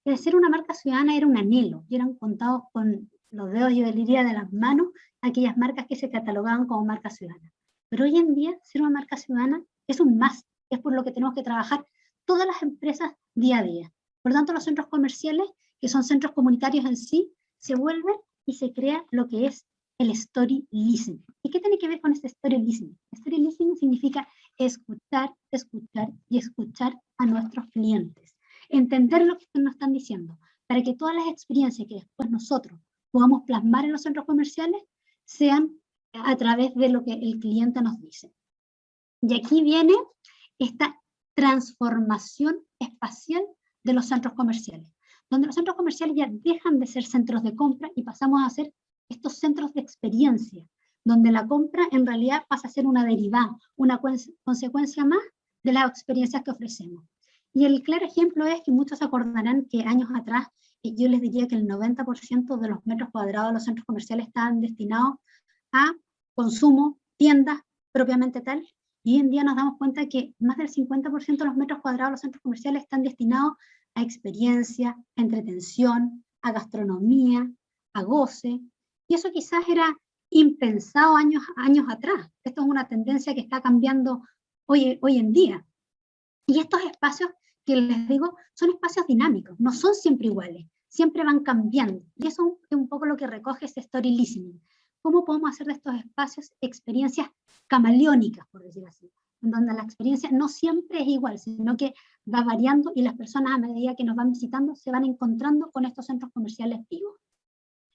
el ser una marca ciudadana era un anhelo, y eran contados con los dedos, yo diría, de las manos, aquellas marcas que se catalogaban como marcas ciudadanas. Pero hoy en día, ser una marca ciudadana es un más, es por lo que tenemos que trabajar todas las empresas día a día. Por tanto, los centros comerciales, que son centros comunitarios en sí, se vuelven y se crea lo que es el story listening. ¿Y qué tiene que ver con este story listening? Story listening significa escuchar, escuchar y escuchar a nuestros clientes. Entender lo que nos están diciendo, para que todas las experiencias que después nosotros podamos plasmar en los centros comerciales sean a través de lo que el cliente nos dice. Y aquí viene esta transformación espacial de los centros comerciales, donde los centros comerciales ya dejan de ser centros de compra y pasamos a ser estos centros de experiencia, donde la compra en realidad pasa a ser una derivada, una consecuencia más de las experiencias que ofrecemos. Y el claro ejemplo es que muchos acordarán que años atrás, yo les diría que el 90% de los metros cuadrados de los centros comerciales estaban destinados a consumo, tiendas propiamente tal, Y hoy en día nos damos cuenta que más del 50% de los metros cuadrados de los centros comerciales están destinados a experiencia, a entretención, a gastronomía, a goce. Y eso quizás era impensado años atrás. Esto es una tendencia que está cambiando hoy en día. Y estos espacios que les digo son espacios dinámicos, no son siempre iguales, siempre van cambiando. Y eso es un poco lo que recoge este story listening. ¿Cómo podemos hacer de estos espacios experiencias camaleónicas, por decir así? En donde la experiencia no siempre es igual, sino que va variando y las personas a medida que nos van visitando se van encontrando con estos centros comerciales vivos.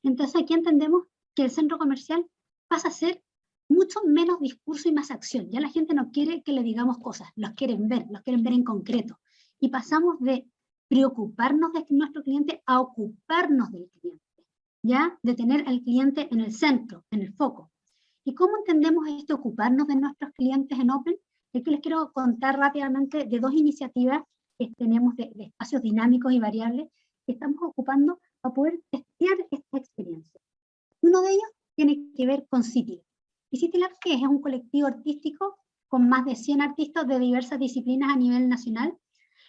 Entonces aquí entendemos que el centro comercial pasa a ser mucho menos discurso y más acción. Ya la gente no quiere que le digamos cosas, los quieren ver en concreto. Y pasamos de preocuparnos de nuestro cliente a ocuparnos del cliente, ¿ya? De tener al cliente en el centro, en el foco. ¿Y cómo entendemos este ocuparnos de nuestros clientes en Open? Aquí les quiero contar rápidamente de dos iniciativas que tenemos de espacios dinámicos y variables que estamos ocupando para poder testear esta experiencia. Uno de ellos tiene que ver con CityLab. Y CityLab, que es un colectivo artístico con más de 100 artistas de diversas disciplinas a nivel nacional,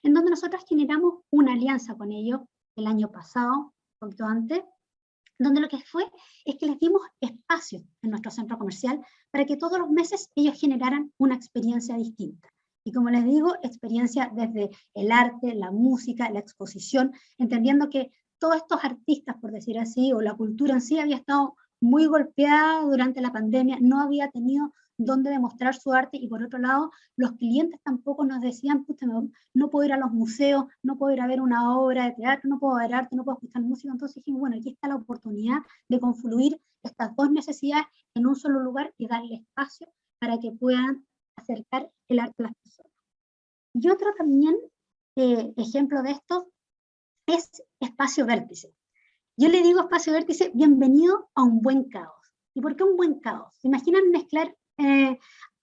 en donde nosotros generamos una alianza con ellos el año pasado, un poquito antes, donde lo que fue es que les dimos espacio en nuestro centro comercial para que todos los meses ellos generaran una experiencia distinta. Y como les digo, experiencia desde el arte, la música, la exposición, entendiendo que todos estos artistas, por decir así, o la cultura en sí había estado muy golpeada durante la pandemia, no había tenido dónde demostrar su arte, y por otro lado, los clientes tampoco nos decían, no puedo ir a los museos, no puedo ir a ver una obra de teatro, no puedo ver arte, no puedo escuchar música. Entonces dijimos, bueno, aquí está la oportunidad de confluir estas dos necesidades en un solo lugar y darle espacio para que puedan acercar el arte a las personas. Y otro también ejemplo de esto es Espacio Vértice. Yo le digo Espacio Vértice, bienvenido a un buen caos. ¿Y por qué un buen caos? ¿Se imaginan mezclar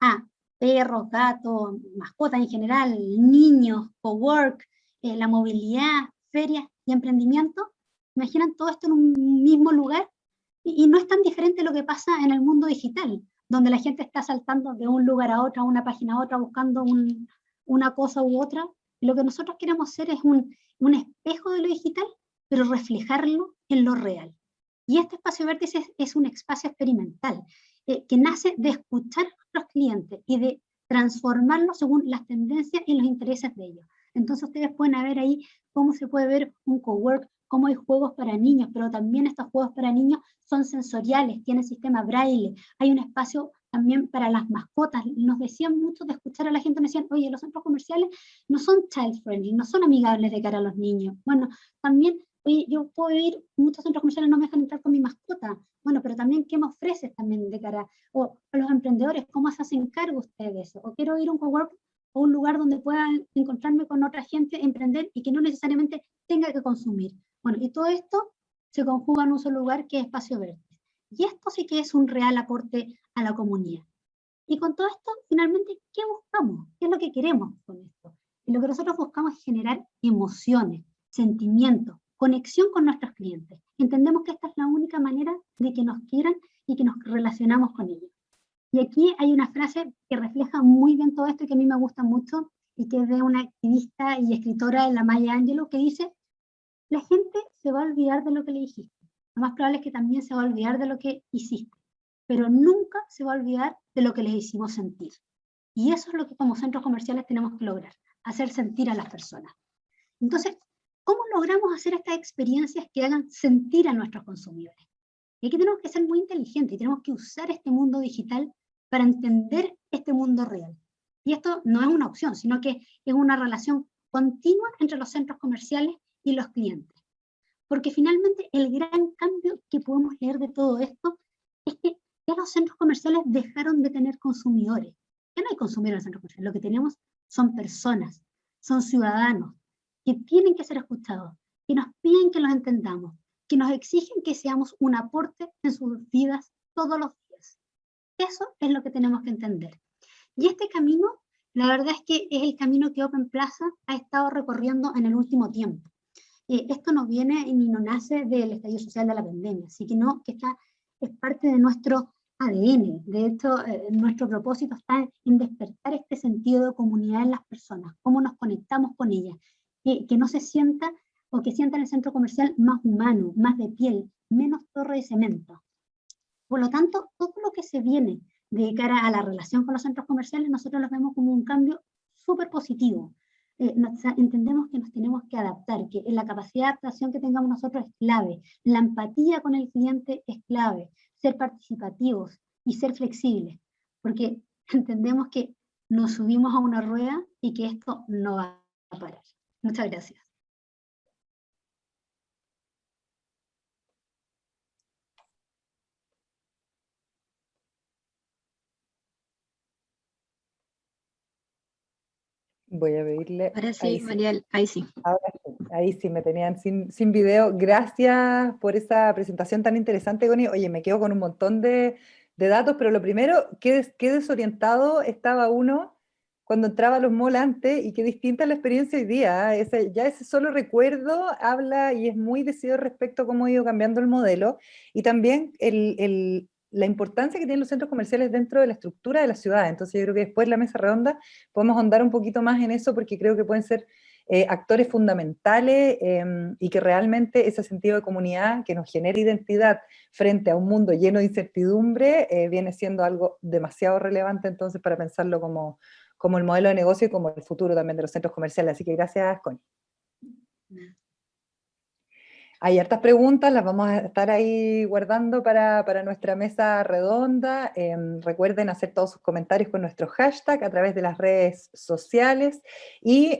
a perros, gatos, mascotas en general, niños, cowork, la movilidad, ferias y emprendimiento? ¿Imaginan todo esto en un mismo lugar? Y no es tan diferente lo que pasa en el mundo digital, donde la gente está saltando de un lugar a otro, a una página a otra, buscando una cosa u otra. Y lo que nosotros queremos hacer es un espejo de lo digital, pero reflejarlo en lo real. Y este Espacio Vértice es un espacio experimental que nace de escuchar a nuestros clientes y de transformarlo según las tendencias y los intereses de ellos. Entonces ustedes pueden ver ahí cómo se puede ver un cowork, cómo hay juegos para niños, pero también estos juegos para niños son sensoriales, tienen sistema braille, hay un espacio también para las mascotas. Nos decían mucho de escuchar a la gente, nos decían, oye, los centros comerciales no son child friendly, no son amigables de cara a los niños. Bueno, también, oye, yo puedo ir, muchos centros comerciales no me dejan entrar con mi mascota. Bueno, pero también, ¿qué me ofreces también de cara a los emprendedores? ¿Cómo se hacen cargo ustedes de eso? O quiero ir a un cowork o un lugar donde pueda encontrarme con otra gente, emprender y que no necesariamente tenga que consumir. Bueno, y todo esto se conjuga en un solo lugar que es Espacio Verde. Y esto sí que es un real aporte a la comunidad. Y con todo esto, finalmente, ¿qué buscamos? ¿Qué es lo que queremos con esto? Y lo que nosotros buscamos es generar emociones, sentimientos, conexión con nuestros clientes. Entendemos que esta es la única manera de que nos quieran y que nos relacionamos con ellos. Y aquí hay una frase que refleja muy bien todo esto y que a mí me gusta mucho, y que es de una activista y escritora, la Maya Angelou, que dice: la gente se va a olvidar de lo que le dijiste. Lo más probable es que también se va a olvidar de lo que hiciste, pero nunca se va a olvidar de lo que les hicimos sentir. Y eso es lo que como centros comerciales tenemos que lograr, hacer sentir a las personas. Entonces, ¿cómo logramos hacer estas experiencias que hagan sentir a nuestros consumidores? Y aquí tenemos que ser muy inteligentes y tenemos que usar este mundo digital para entender este mundo real. Y esto no es una opción, sino que es una relación continua entre los centros comerciales y los clientes. Porque finalmente el gran cambio que podemos leer de todo esto es que ya los centros comerciales dejaron de tener consumidores. Ya no hay consumidores en los centros comerciales, lo que tenemos son personas, son ciudadanos que tienen que ser escuchados, que nos piden que los entendamos, que nos exigen que seamos un aporte en sus vidas todos los días. Eso es lo que tenemos que entender. Y este camino, la verdad es que es el camino que Open Plaza ha estado recorriendo en el último tiempo. Esto no viene ni no nace del estallido social de la pandemia, así que no, que es parte de nuestro ADN. De hecho, nuestro propósito está en despertar este sentido de comunidad en las personas, cómo nos conectamos con ellas, que no se sienta o que sienta el centro comercial más humano, más de piel, menos torre de cemento. Por lo tanto, todo lo que se viene de cara a la relación con los centros comerciales, nosotros los vemos como un cambio súper positivo. Entendemos que nos tenemos que adaptar, que la capacidad de adaptación que tengamos nosotros es clave, la empatía con el cliente es clave, ser participativos y ser flexibles, porque entendemos que nos subimos a una rueda y que esto no va a parar. Muchas gracias. Voy a pedirle... Ahora sí, Mariel, ahí sí. Ahora sí, ahí sí me tenían sin video. Gracias por esa presentación tan interesante, Connie. Oye, me quedo con un montón de datos, pero lo primero, qué desorientado estaba uno cuando entraba a los malls antes y qué distinta es la experiencia hoy día. Ese solo recuerdo habla y es muy decidido respecto a cómo ha ido cambiando el modelo y también la importancia que tienen los centros comerciales dentro de la estructura de la ciudad. Entonces yo creo que después de la mesa redonda podemos ahondar un poquito más en eso porque creo que pueden ser actores fundamentales y que realmente ese sentido de comunidad que nos genera identidad frente a un mundo lleno de incertidumbre viene siendo algo demasiado relevante entonces para pensarlo como el modelo de negocio y como el futuro también de los centros comerciales. Así que gracias, Connie. Hay hartas preguntas, las vamos a estar ahí guardando para nuestra mesa redonda. Recuerden hacer todos sus comentarios con nuestro hashtag a través de las redes sociales y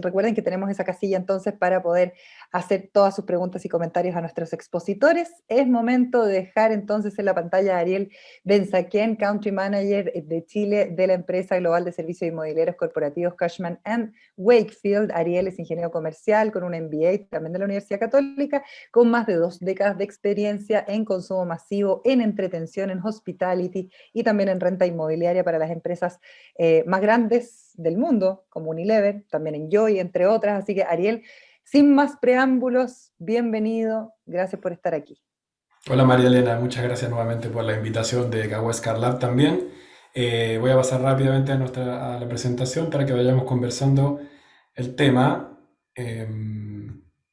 recuerden que tenemos esa casilla entonces para poder hacer todas sus preguntas y comentarios a nuestros expositores. Es momento de dejar entonces en la pantalla a Ariel Benzaquén, Country Manager de Chile de la empresa global de servicios inmobiliarios corporativos Cushman & Wakefield. Ariel es ingeniero comercial con un MBA también de la Universidad Católica, con más de 2 décadas de experiencia en consumo masivo, en entretención, en hospitality y también en renta inmobiliaria para las empresas más grandes del mundo, como Unilever, también en Joy, entre otras. Así que Ariel, sin más preámbulos, bienvenido, gracias por estar aquí. Hola María Elena, muchas gracias nuevamente por la invitación de Cahuéscar Lab también. Voy a pasar rápidamente a la presentación para que vayamos conversando el tema.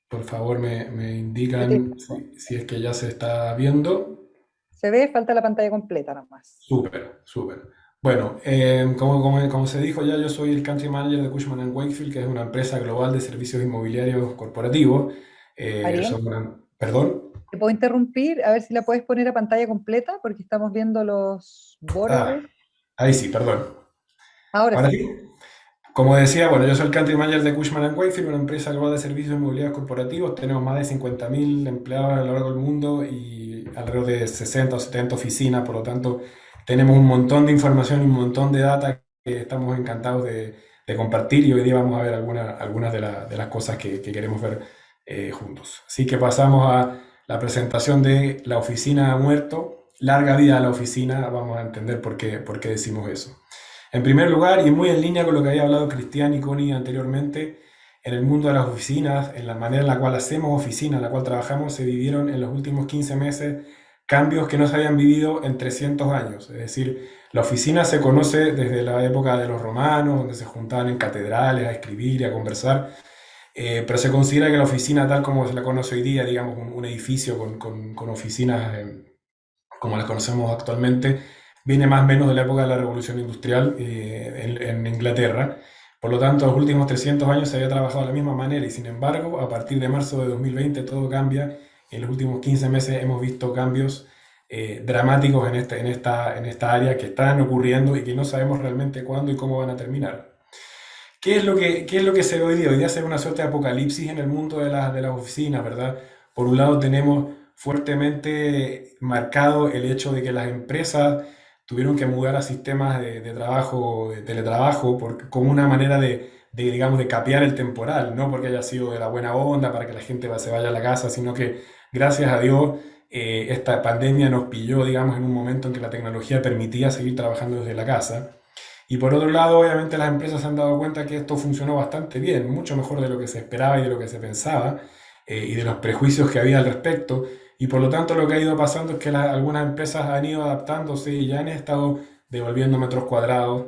Por favor, me indican si es que ya se está viendo. Se ve, falta la pantalla completa nomás. Súper, súper. Bueno, como se dijo ya, yo soy el Country Manager de Cushman & Wakefield, que es una empresa global de servicios inmobiliarios corporativos. ¿Perdón? ¿Te puedo interrumpir? A ver si la puedes poner a pantalla completa, porque estamos viendo los bordes. Ahí sí, perdón. Ahora sí. Como decía, bueno, yo soy el Country Manager de Cushman & Wakefield, una empresa global de servicios inmobiliarios corporativos. Tenemos más de 50.000 empleados a lo largo del mundo y alrededor de 60 o 70 oficinas, por lo tanto, tenemos un montón de información y un montón de data que estamos encantados de compartir y hoy día vamos a ver algunas de las cosas que queremos ver juntos. Así que pasamos a la presentación de la oficina ha muerto. Larga vida a la oficina, vamos a entender por qué decimos eso. En primer lugar, y muy en línea con lo que había hablado Cristian y Connie anteriormente, en el mundo de las oficinas, en la manera en la cual hacemos oficina, en la cual trabajamos, se vivieron en los últimos 15 meses cambios que no se habían vivido en 300 años. Es decir, la oficina se conoce desde la época de los romanos, donde se juntaban en catedrales a escribir y a conversar, pero se considera que la oficina tal como se la conoce hoy día, digamos un edificio con oficinas como las conocemos actualmente, viene más o menos de la época de la Revolución Industrial en Inglaterra. Por lo tanto, los últimos 300 años se había trabajado de la misma manera y sin embargo, a partir de marzo de 2020 todo cambia. En los últimos 15 meses hemos visto cambios dramáticos en esta área que están ocurriendo y que no sabemos realmente cuándo y cómo van a terminar. ¿Qué es lo que se ve hoy día? Hoy día se ve una suerte de apocalipsis en el mundo de las oficinas, ¿verdad? Por un lado tenemos fuertemente marcado el hecho de que las empresas tuvieron que mudar a sistemas de trabajo, de teletrabajo, como una manera digamos, de capear el temporal, no porque haya sido de la buena onda para que la gente se vaya a la casa, sino que gracias a Dios esta pandemia nos pilló, digamos, en un momento en que la tecnología permitía seguir trabajando desde la casa. Y por otro lado, obviamente las empresas se han dado cuenta que esto funcionó bastante bien, mucho mejor de lo que se esperaba y de lo que se pensaba, y de los prejuicios que había al respecto. Y por lo tanto lo que ha ido pasando es que algunas empresas han ido adaptándose y ya han estado devolviendo metros cuadrados,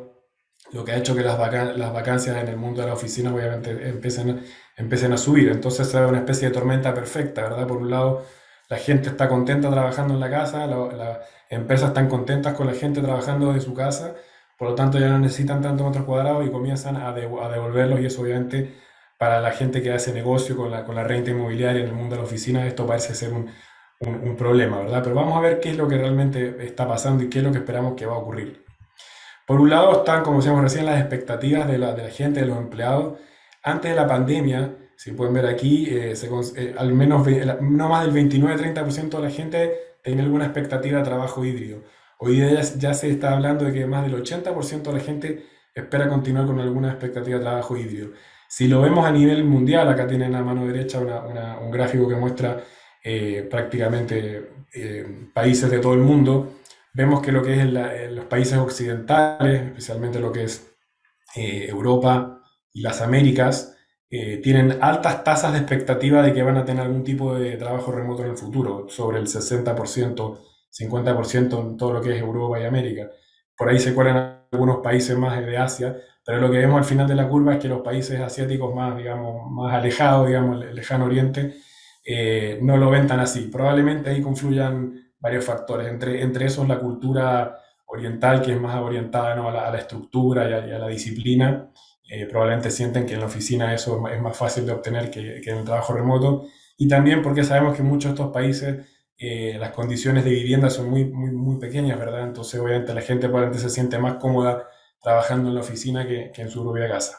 lo que ha hecho que las vacancias en el mundo de la oficina obviamente empiecen a subir. Entonces se da una especie de tormenta perfecta, ¿verdad? Por un lado, la gente está contenta trabajando en la casa, las empresas están contentas con la gente trabajando desde su casa, por lo tanto ya no necesitan tantos metros cuadrados y comienzan a devolverlos, y eso obviamente para la gente que hace negocio con la renta inmobiliaria en el mundo de la oficina, esto parece ser un problema, ¿verdad? Pero vamos a ver qué es lo que realmente está pasando y qué es lo que esperamos que va a ocurrir. Por un lado están, como decíamos recién, las expectativas de la gente, de los empleados. Antes de la pandemia, si pueden ver aquí, al menos no más del 29-30% de la gente tenía alguna expectativa de trabajo híbrido. Hoy día ya se está hablando de que más del 80% de la gente espera continuar con alguna expectativa de trabajo híbrido. Si lo vemos a nivel mundial, acá tienen a mano derecha un gráfico que muestra prácticamente países de todo el mundo. Vemos que lo que es los países occidentales, especialmente lo que es Europa y las Américas, tienen altas tasas de expectativa de que van a tener algún tipo de trabajo remoto en el futuro, sobre el 60%, 50% en todo lo que es Europa y América. Por ahí se cuelan algunos países más de Asia, pero lo que vemos al final de la curva es que los países asiáticos más, digamos, más alejados, digamos, el lejano oriente, no lo ven tan así. Probablemente ahí confluyan varios factores, entre esos la cultura oriental, que es más orientada, ¿no?, a la estructura y a la disciplina. Probablemente sienten que en la oficina eso es más fácil de obtener que en el trabajo remoto, y también porque sabemos que en muchos de estos países las condiciones de vivienda son muy pequeñas, ¿verdad? Entonces obviamente la gente probablemente se siente más cómoda trabajando en la oficina que en su propia casa.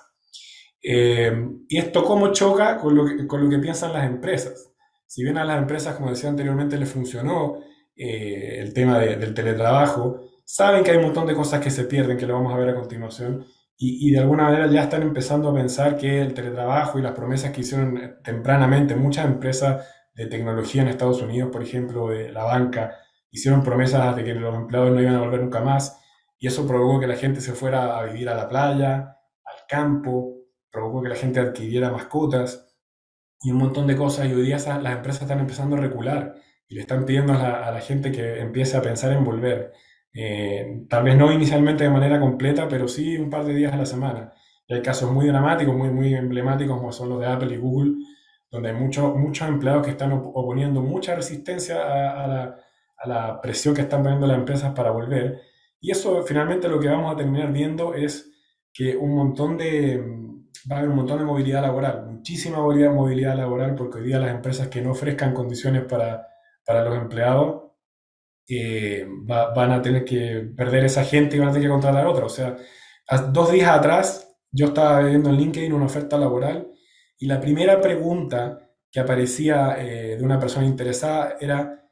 Y esto cómo choca con lo que piensan las empresas. Si bien a las empresas, como decía anteriormente, les funcionó el tema del teletrabajo, saben que hay un montón de cosas que se pierden, que lo vamos a ver a continuación, y de alguna manera ya están empezando a pensar que el teletrabajo y las promesas que hicieron tempranamente muchas empresas de tecnología en Estados Unidos, por ejemplo, de la banca, hicieron promesas de que los empleados no iban a volver nunca más, y eso provocó que la gente se fuera a vivir a la playa, al campo, provocó que la gente adquiriera mascotas y un montón de cosas, y hoy día las empresas están empezando a recular y le están pidiendo a la gente que empiece a pensar en volver. Tal vez no inicialmente de manera completa, pero sí un par de días a la semana. Y hay casos muy dramáticos, muy emblemáticos, como son los de Apple y Google, donde hay muchos empleados que están oponiendo mucha resistencia a la presión que están poniendo las empresas para volver. Y eso finalmente lo que vamos a terminar viendo es que va a haber un montón de movilidad laboral, muchísima movilidad laboral, porque hoy día las empresas que no ofrezcan condiciones para los empleados van a tener que perder esa gente y van a tener que contratar a otra. O sea, 2 días atrás yo estaba viendo en LinkedIn una oferta laboral y la primera pregunta que aparecía de una persona interesada era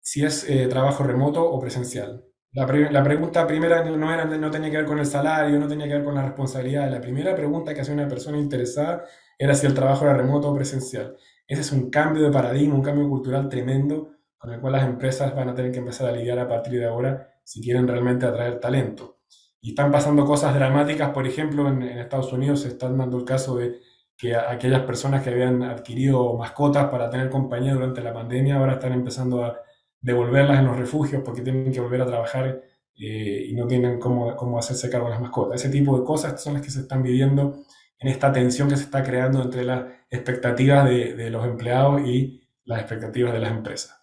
si es trabajo remoto o presencial. La pregunta primera no tenía que ver con el salario, no tenía que ver con la responsabilidad. La primera pregunta que hacía una persona interesada era si el trabajo era remoto o presencial. Ese es un cambio de paradigma, un cambio cultural tremendo con el cual las empresas van a tener que empezar a lidiar a partir de ahora si quieren realmente atraer talento. Y están pasando cosas dramáticas, por ejemplo, en Estados Unidos se está dando el caso de que aquellas personas que habían adquirido mascotas para tener compañía durante la pandemia ahora están empezando a devolverlas en los refugios porque tienen que volver a trabajar y no tienen cómo hacerse cargo de las mascotas. Ese tipo de cosas son las que se están viviendo en esta tensión que se está creando entre las expectativas de los empleados y las expectativas de las empresas.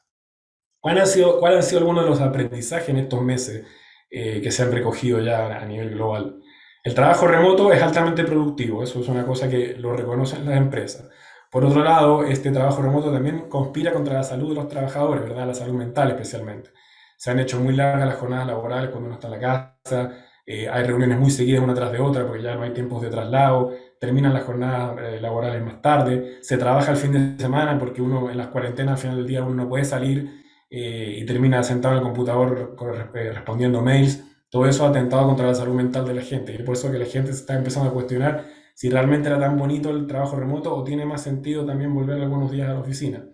¿Cuáles han sido algunos de los aprendizajes en estos meses que se han recogido ya a nivel global? El trabajo remoto es altamente productivo, eso es una cosa que lo reconocen las empresas. Por otro lado, este trabajo remoto también conspira contra la salud de los trabajadores, ¿verdad? La salud mental especialmente. Se han hecho muy largas las jornadas laborales cuando uno está en la casa, hay reuniones muy seguidas una tras de otra porque ya no hay tiempos de traslado, terminan las jornadas laborales más tarde, se trabaja el fin de semana porque uno en las cuarentenas al final del día uno no puede salir y termina sentado en el computador respondiendo mails. Todo eso ha atentado contra la salud mental de la gente, y es por eso que la gente se está empezando a cuestionar si realmente era tan bonito el trabajo remoto o tiene más sentido también volver algunos días a la oficina.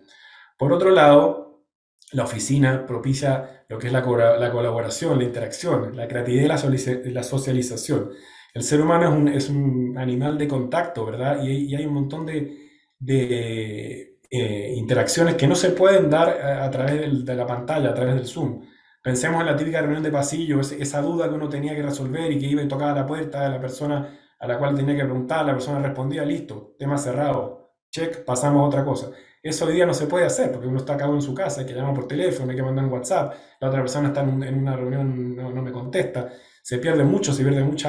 Por otro lado, la oficina propicia lo que es la colaboración, la interacción, la creatividad y la socialización. El ser humano es un animal de contacto, ¿verdad? Y hay un montón de interacciones que no se pueden dar a través de la pantalla, a través del Zoom. Pensemos en la típica reunión de pasillo, esa duda que uno tenía que resolver y que iba y tocaba la puerta de la persona a la cual tenía que preguntar, la persona respondía, listo, tema cerrado, check, pasamos a otra cosa. Eso hoy día no se puede hacer porque uno está acá en su casa, hay que llamar por teléfono, hay que mandar un WhatsApp, la otra persona está en una reunión, no me contesta. Se pierde mucha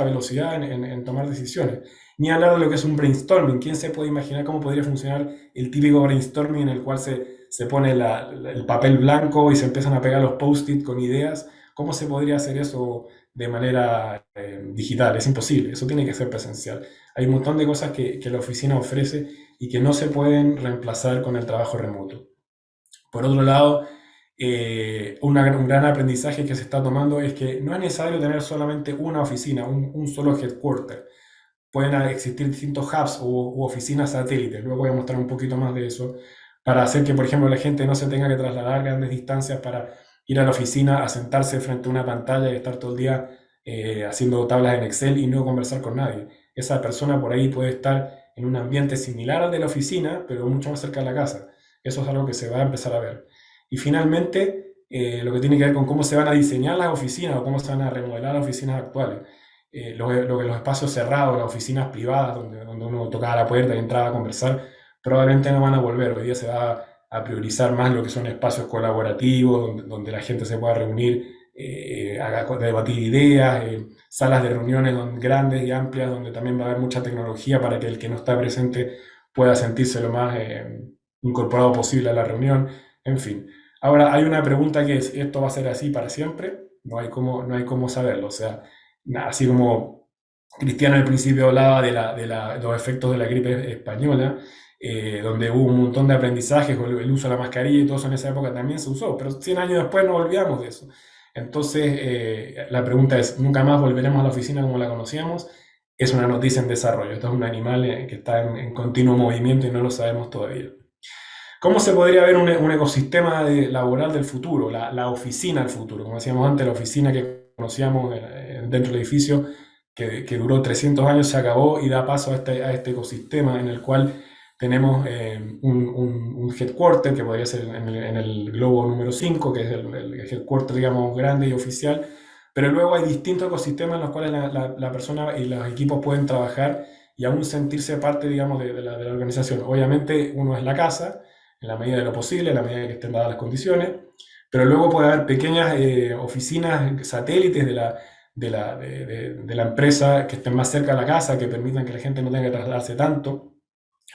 velocidad en tomar decisiones. Ni hablar de lo que es un brainstorming. ¿Quién se puede imaginar cómo podría funcionar el típico brainstorming en el cual se pone el papel blanco y se empiezan a pegar los post-it con ideas? ¿Cómo se podría hacer eso de manera digital? Es imposible, eso tiene que ser presencial. Hay un montón de cosas que la oficina ofrece y que no se pueden reemplazar con el trabajo remoto. Por otro lado, un gran aprendizaje que se está tomando es que no es necesario tener solamente una oficina, un solo headquarter. Pueden existir distintos hubs u oficinas satélites. Luego voy a mostrar un poquito más de eso para hacer que, por ejemplo, la gente no se tenga que trasladar grandes distancias para ir a la oficina, a sentarse frente a una pantalla y estar todo el día haciendo tablas en Excel y no conversar con nadie. Esa persona por ahí puede estar en un ambiente similar al de la oficina, pero mucho más cerca de la casa. Eso es algo que se va a empezar a ver. Y finalmente, lo que tiene que ver con cómo se van a diseñar las oficinas o cómo se van a remodelar las oficinas actuales. Los espacios cerrados, las oficinas privadas, donde uno tocaba la puerta y entraba a conversar, probablemente no van a volver. Hoy día se va a priorizar más lo que son espacios colaborativos, donde la gente se pueda reunir, debatir ideas, salas de reuniones grandes y amplias, donde también va a haber mucha tecnología para que el que no está presente pueda sentirse lo más incorporado posible a la reunión, en fin. Ahora, hay una pregunta que es, ¿esto va a ser así para siempre? No hay cómo saberlo, o sea, así como Cristiano al principio hablaba de los efectos de la gripe española, donde hubo un montón de aprendizajes, el uso de la mascarilla y todo eso en esa época también se usó, pero 100 años después nos olvidamos de eso. Entonces, la pregunta es, ¿nunca más volveremos a la oficina como la conocíamos? Es una noticia en desarrollo, esto es un animal que está en continuo movimiento y no lo sabemos todavía. ¿Cómo se podría ver un ecosistema laboral del futuro, la oficina del futuro? Como decíamos antes, la oficina que conocíamos dentro del edificio, que duró 300 años, se acabó y da paso a este ecosistema en el cual tenemos un headquarter, que podría ser en el globo número 5, que es el headquarter, digamos, grande y oficial, pero luego hay distintos ecosistemas en los cuales la persona y los equipos pueden trabajar y aún sentirse parte, digamos, de la organización. Obviamente, uno es la casa, en la medida de lo posible, en la medida que estén dadas las condiciones, pero luego puede haber pequeñas oficinas satélites de la empresa que estén más cerca de la casa, que permitan que la gente no tenga que trasladarse tanto.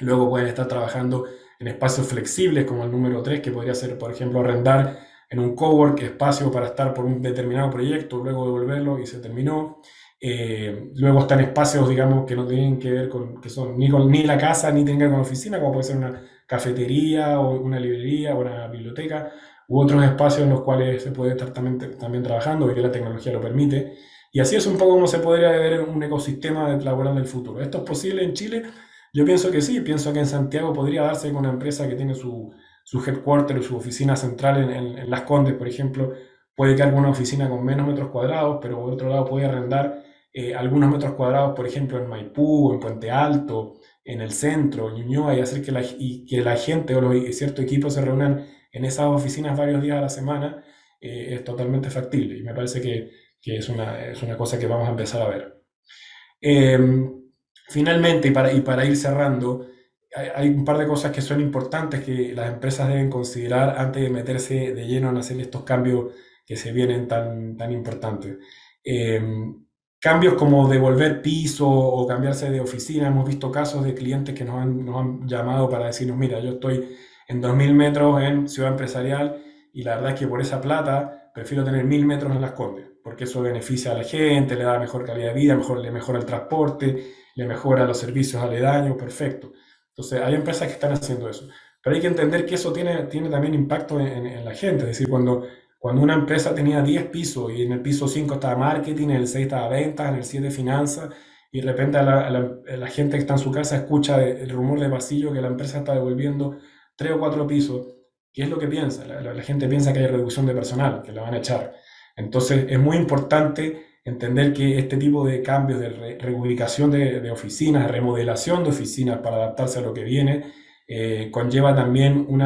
Luego pueden estar trabajando en espacios flexibles, como el número 3, que podría ser, por ejemplo, arrendar en un cowork espacio para estar por un determinado proyecto, luego devolverlo y se terminó. Luego están espacios, digamos, que no tienen que ver que son ni la casa ni tienen que ver con la oficina, como puede ser una cafetería o una librería o una biblioteca, u otros espacios en los cuales se puede estar también trabajando y que la tecnología lo permite. Y así es un poco como se podría ver un ecosistema laboral del futuro. ¿Esto es posible en Chile? Yo pienso que sí, pienso que en Santiago podría darse con una empresa que tiene su headquarter o su oficina central en Las Condes, por ejemplo. Puede que alguna oficina con menos metros cuadrados, pero por otro lado puede arrendar algunos metros cuadrados, por ejemplo, en Maipú, en Puente Alto, en el centro, en Ñuñoa, y hacer que la gente o ciertos equipos se reúnan en esas oficinas varios días a la semana, es totalmente factible. Y me parece que es una cosa que vamos a empezar a ver. Finalmente, y para ir cerrando, hay un par de cosas que son importantes que las empresas deben considerar antes de meterse de lleno en hacer estos cambios que se vienen tan importantes. Cambios como devolver piso o cambiarse de oficina. Hemos visto casos de clientes que nos han llamado para decirnos, mira, yo estoy en 2000 metros en Ciudad Empresarial y la verdad es que por esa plata prefiero tener 1000 metros en Las Condes, porque eso beneficia a la gente, le da mejor calidad de vida, le mejora el transporte, le mejora los servicios aledaños, perfecto. Entonces, hay empresas que están haciendo eso. Pero hay que entender que eso tiene también impacto en la gente. Es decir, cuando una empresa tenía 10 pisos y en el piso 5 estaba marketing, en el 6 estaba ventas, en el 7 finanzas, y de repente la gente que está en su casa escucha el rumor de pasillo que la empresa está devolviendo 3 o 4 pisos, ¿qué es lo que piensa? La gente piensa que hay reducción de personal, que la van a echar. Entonces, es muy importante entender que este tipo de cambios de reubicación de oficinas, remodelación de oficinas para adaptarse a lo que viene, conlleva también un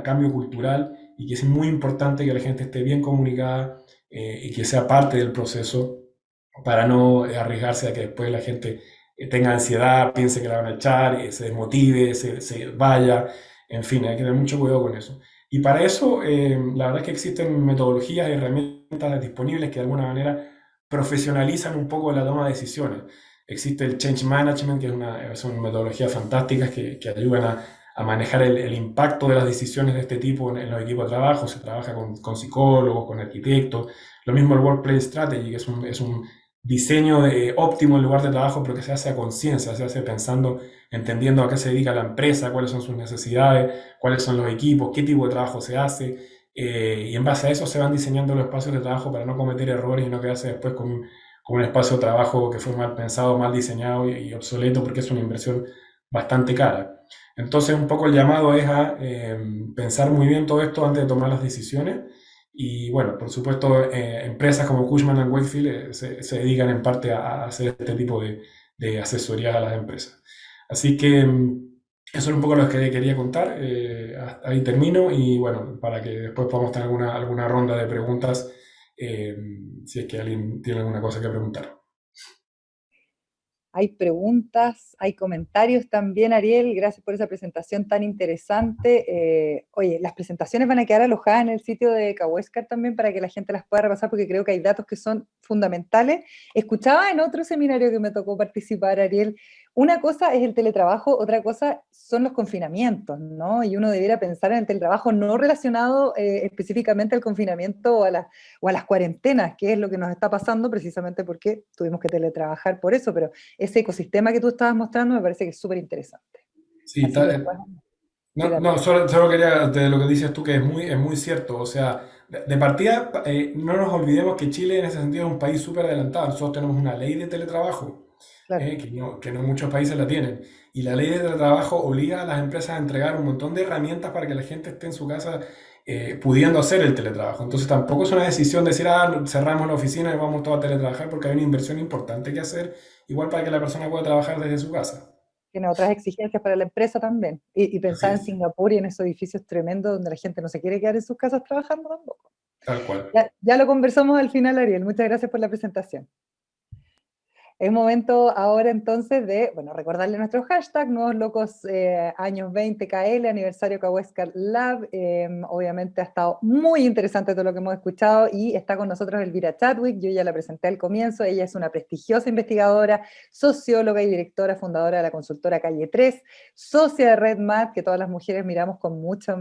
cambio cultural y que es muy importante que la gente esté bien comunicada y que sea parte del proceso para no arriesgarse a que después la gente tenga ansiedad, piense que la van a echar, se desmotive, se vaya, en fin, hay que tener mucho cuidado con eso. Y para eso, la verdad es que existen metodologías y herramientas disponibles que de alguna manera profesionalizan un poco la toma de decisiones. Existe el Change Management, que son metodologías fantásticas que ayudan a manejar el impacto de las decisiones de este tipo en los equipos de trabajo. Se trabaja con psicólogos, con arquitectos. Lo mismo el Workplace Strategy, que es un diseño óptimo en lugar de trabajo, pero que se hace a conciencia, se hace pensando, entendiendo a qué se dedica la empresa, cuáles son sus necesidades, cuáles son los equipos, qué tipo de trabajo se hace, y en base a eso se van diseñando los espacios de trabajo para no cometer errores y no quedarse después con un espacio de trabajo que fue mal pensado, mal diseñado y obsoleto, porque es una inversión bastante cara. Entonces, un poco el llamado es a pensar muy bien todo esto antes de tomar las decisiones. Y bueno, por supuesto, empresas como Cushman & Wakefield se dedican en parte a hacer este tipo de asesorías a las empresas. Así que eso es un poco lo que quería contar. Ahí termino y bueno, para que después podamos tener alguna ronda de preguntas, si es que alguien tiene alguna cosa que preguntar. Hay preguntas, hay comentarios también, Ariel. Gracias por esa presentación tan interesante. Oye, las presentaciones van a quedar alojadas en el sitio de Kaweskar también para que la gente las pueda repasar, porque creo que hay datos que son fundamentales. Escuchaba en otro seminario que me tocó participar, Ariel, una cosa es el teletrabajo, otra cosa son los confinamientos, ¿no? Y uno debiera pensar en el teletrabajo no relacionado específicamente al confinamiento o a las cuarentenas, que es lo que nos está pasando precisamente porque tuvimos que teletrabajar por eso, pero ese ecosistema que tú estabas mostrando me parece que es súper interesante. Sí, solo quería, de lo que dices tú, que es muy cierto. O sea, de partida, no nos olvidemos que Chile en ese sentido es un país súper adelantado. Nosotros tenemos una ley de teletrabajo, Claro. que no muchos países la tienen. Y la ley de teletrabajo obliga a las empresas a entregar un montón de herramientas para que la gente esté en su casa pudiendo hacer el teletrabajo. Entonces tampoco es una decisión de decir, cerramos la oficina y vamos todos a teletrabajar, porque hay una inversión importante que hacer, igual para que la persona pueda trabajar desde su casa. Tiene otras exigencias para la empresa también. Y Así pensar en es, Singapur y en esos edificios tremendos donde la gente no se quiere quedar en sus casas trabajando tampoco. tal cual. Ya lo conversamos al final, Ariel. Muchas gracias por la presentación. Es momento ahora entonces de, bueno, recordarle nuestro hashtag, Nuevos Locos Años 20 KL, aniversario Kaweskar Lab. Obviamente ha estado muy interesante todo lo que hemos escuchado y está con nosotros Elvira Chadwick. Yo ya la presenté al comienzo. Ella es una prestigiosa investigadora, socióloga y directora fundadora de la consultora Calle 3, socia de Red Mat, que todas las mujeres miramos con muchas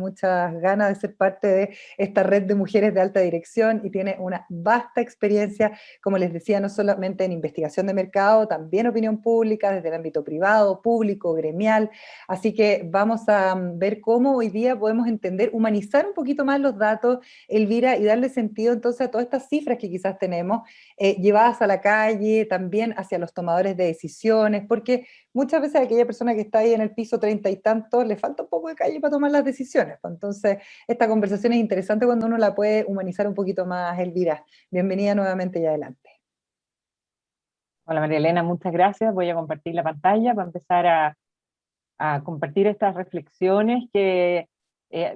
ganas de ser parte de esta red de mujeres de alta dirección, y tiene una vasta experiencia, como les decía, no solamente en investigación de mercado, también opinión pública, desde el ámbito privado, público, gremial. Así que vamos a ver cómo hoy día podemos entender, humanizar un poquito más los datos, Elvira, y darle sentido entonces a todas estas cifras que quizás tenemos, llevadas a la calle, también hacia los tomadores de decisiones, porque muchas veces a aquella persona que está ahí en el piso 30 y tantos le falta un poco de calle para tomar las decisiones. Entonces, esta conversación es interesante cuando uno la puede humanizar un poquito más, Elvira. Bienvenida nuevamente y adelante. Hola María Elena, muchas gracias. Voy a compartir la pantalla para empezar a compartir estas reflexiones que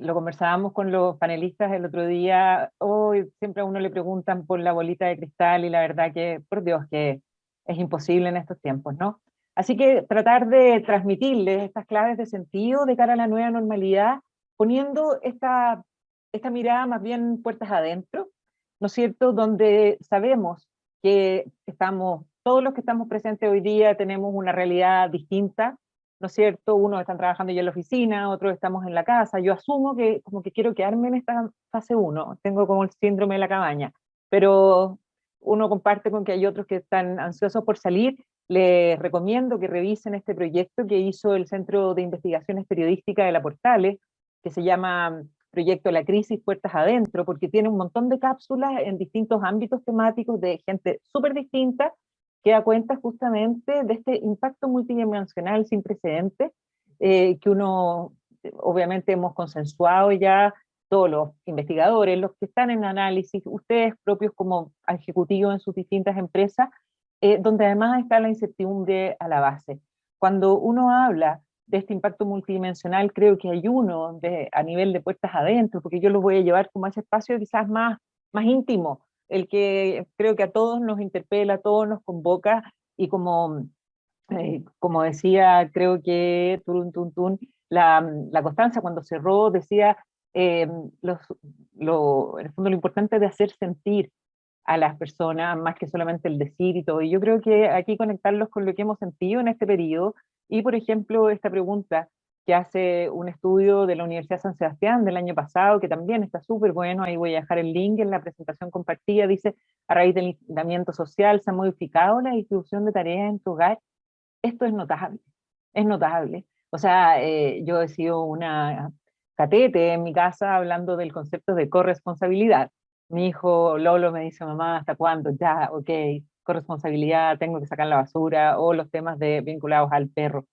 lo conversábamos con los panelistas el otro día. Hoy siempre a uno le preguntan por la bolita de cristal y la verdad que, por Dios, que es imposible en estos tiempos, ¿no? Así que tratar de transmitirles estas claves de sentido de cara a la nueva normalidad, poniendo esta mirada más bien puertas adentro, ¿no es cierto?, donde sabemos que todos los que estamos presentes hoy día tenemos una realidad distinta, ¿no es cierto? Unos están trabajando ya en la oficina, otros estamos en la casa. Yo asumo que como que quiero quedarme en esta fase 1, tengo como el síndrome de la cabaña, pero uno comparte con que hay otros que están ansiosos por salir. Les recomiendo que revisen este proyecto que hizo el Centro de Investigaciones Periodísticas de la Portales, que se llama Proyecto La Crisis Puertas Adentro, porque tiene un montón de cápsulas en distintos ámbitos temáticos de gente súper distinta, que da cuenta justamente de este impacto multidimensional sin precedentes, que uno, obviamente hemos consensuado ya, todos los investigadores, los que están en análisis, ustedes propios como ejecutivos en sus distintas empresas, donde además está la incertidumbre a la base. Cuando uno habla de este impacto multidimensional, creo que hay uno a nivel de puertas adentro, porque yo lo voy a llevar como a ese espacio quizás más íntimo, el que creo que a todos nos interpela, a todos nos convoca, y como decía, creo que la Constanza cuando cerró decía, en el fondo lo importante de hacer sentir a las personas, más que solamente el decir y todo. Y yo creo que aquí conectarlos con lo que hemos sentido en este periodo, y por ejemplo esta pregunta que hace un estudio de la Universidad de San Sebastián del año pasado, que también está súper bueno, ahí voy a dejar el link en la presentación compartida, dice, a raíz del aislamiento social se ha modificado la distribución de tareas en tu hogar. Esto es notable. O sea, yo he sido una catete en mi casa hablando del concepto de corresponsabilidad. Mi hijo Lolo me dice, mamá, ¿hasta cuándo? Ya, ok, corresponsabilidad, tengo que sacar la basura, o los temas vinculados al perro.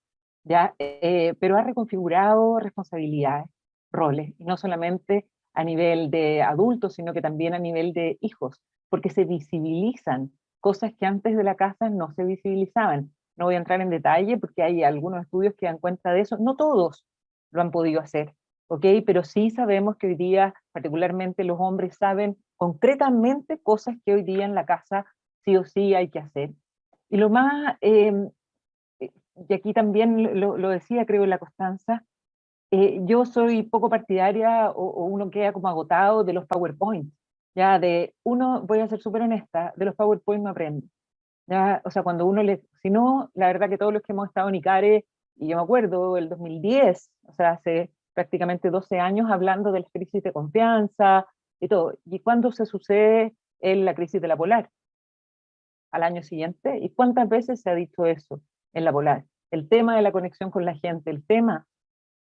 Ya, pero ha reconfigurado responsabilidades, roles, y no solamente a nivel de adultos, sino que también a nivel de hijos, porque se visibilizan cosas que antes de la casa no se visibilizaban. No voy a entrar en detalle porque hay algunos estudios que dan cuenta de eso, no todos lo han podido hacer, ¿ok? Pero sí sabemos que hoy día, particularmente los hombres, saben concretamente cosas que hoy día en la casa sí o sí hay que hacer. Y lo más, y aquí también lo decía creo la Constanza, yo soy poco partidaria o uno queda como agotado de los PowerPoint, ya de uno, voy a ser súper honesta, de los PowerPoint no aprendo. Ya, o sea, cuando si no, la verdad que todos los que hemos estado en ICARE, y yo me acuerdo, el 2010, o sea, hace prácticamente 12 años hablando de la crisis de confianza y todo. ¿Y cuándo se sucede en la crisis de la Polar? Al año siguiente. ¿Y cuántas veces se ha dicho eso en la Polar? El tema de la conexión con la gente, el tema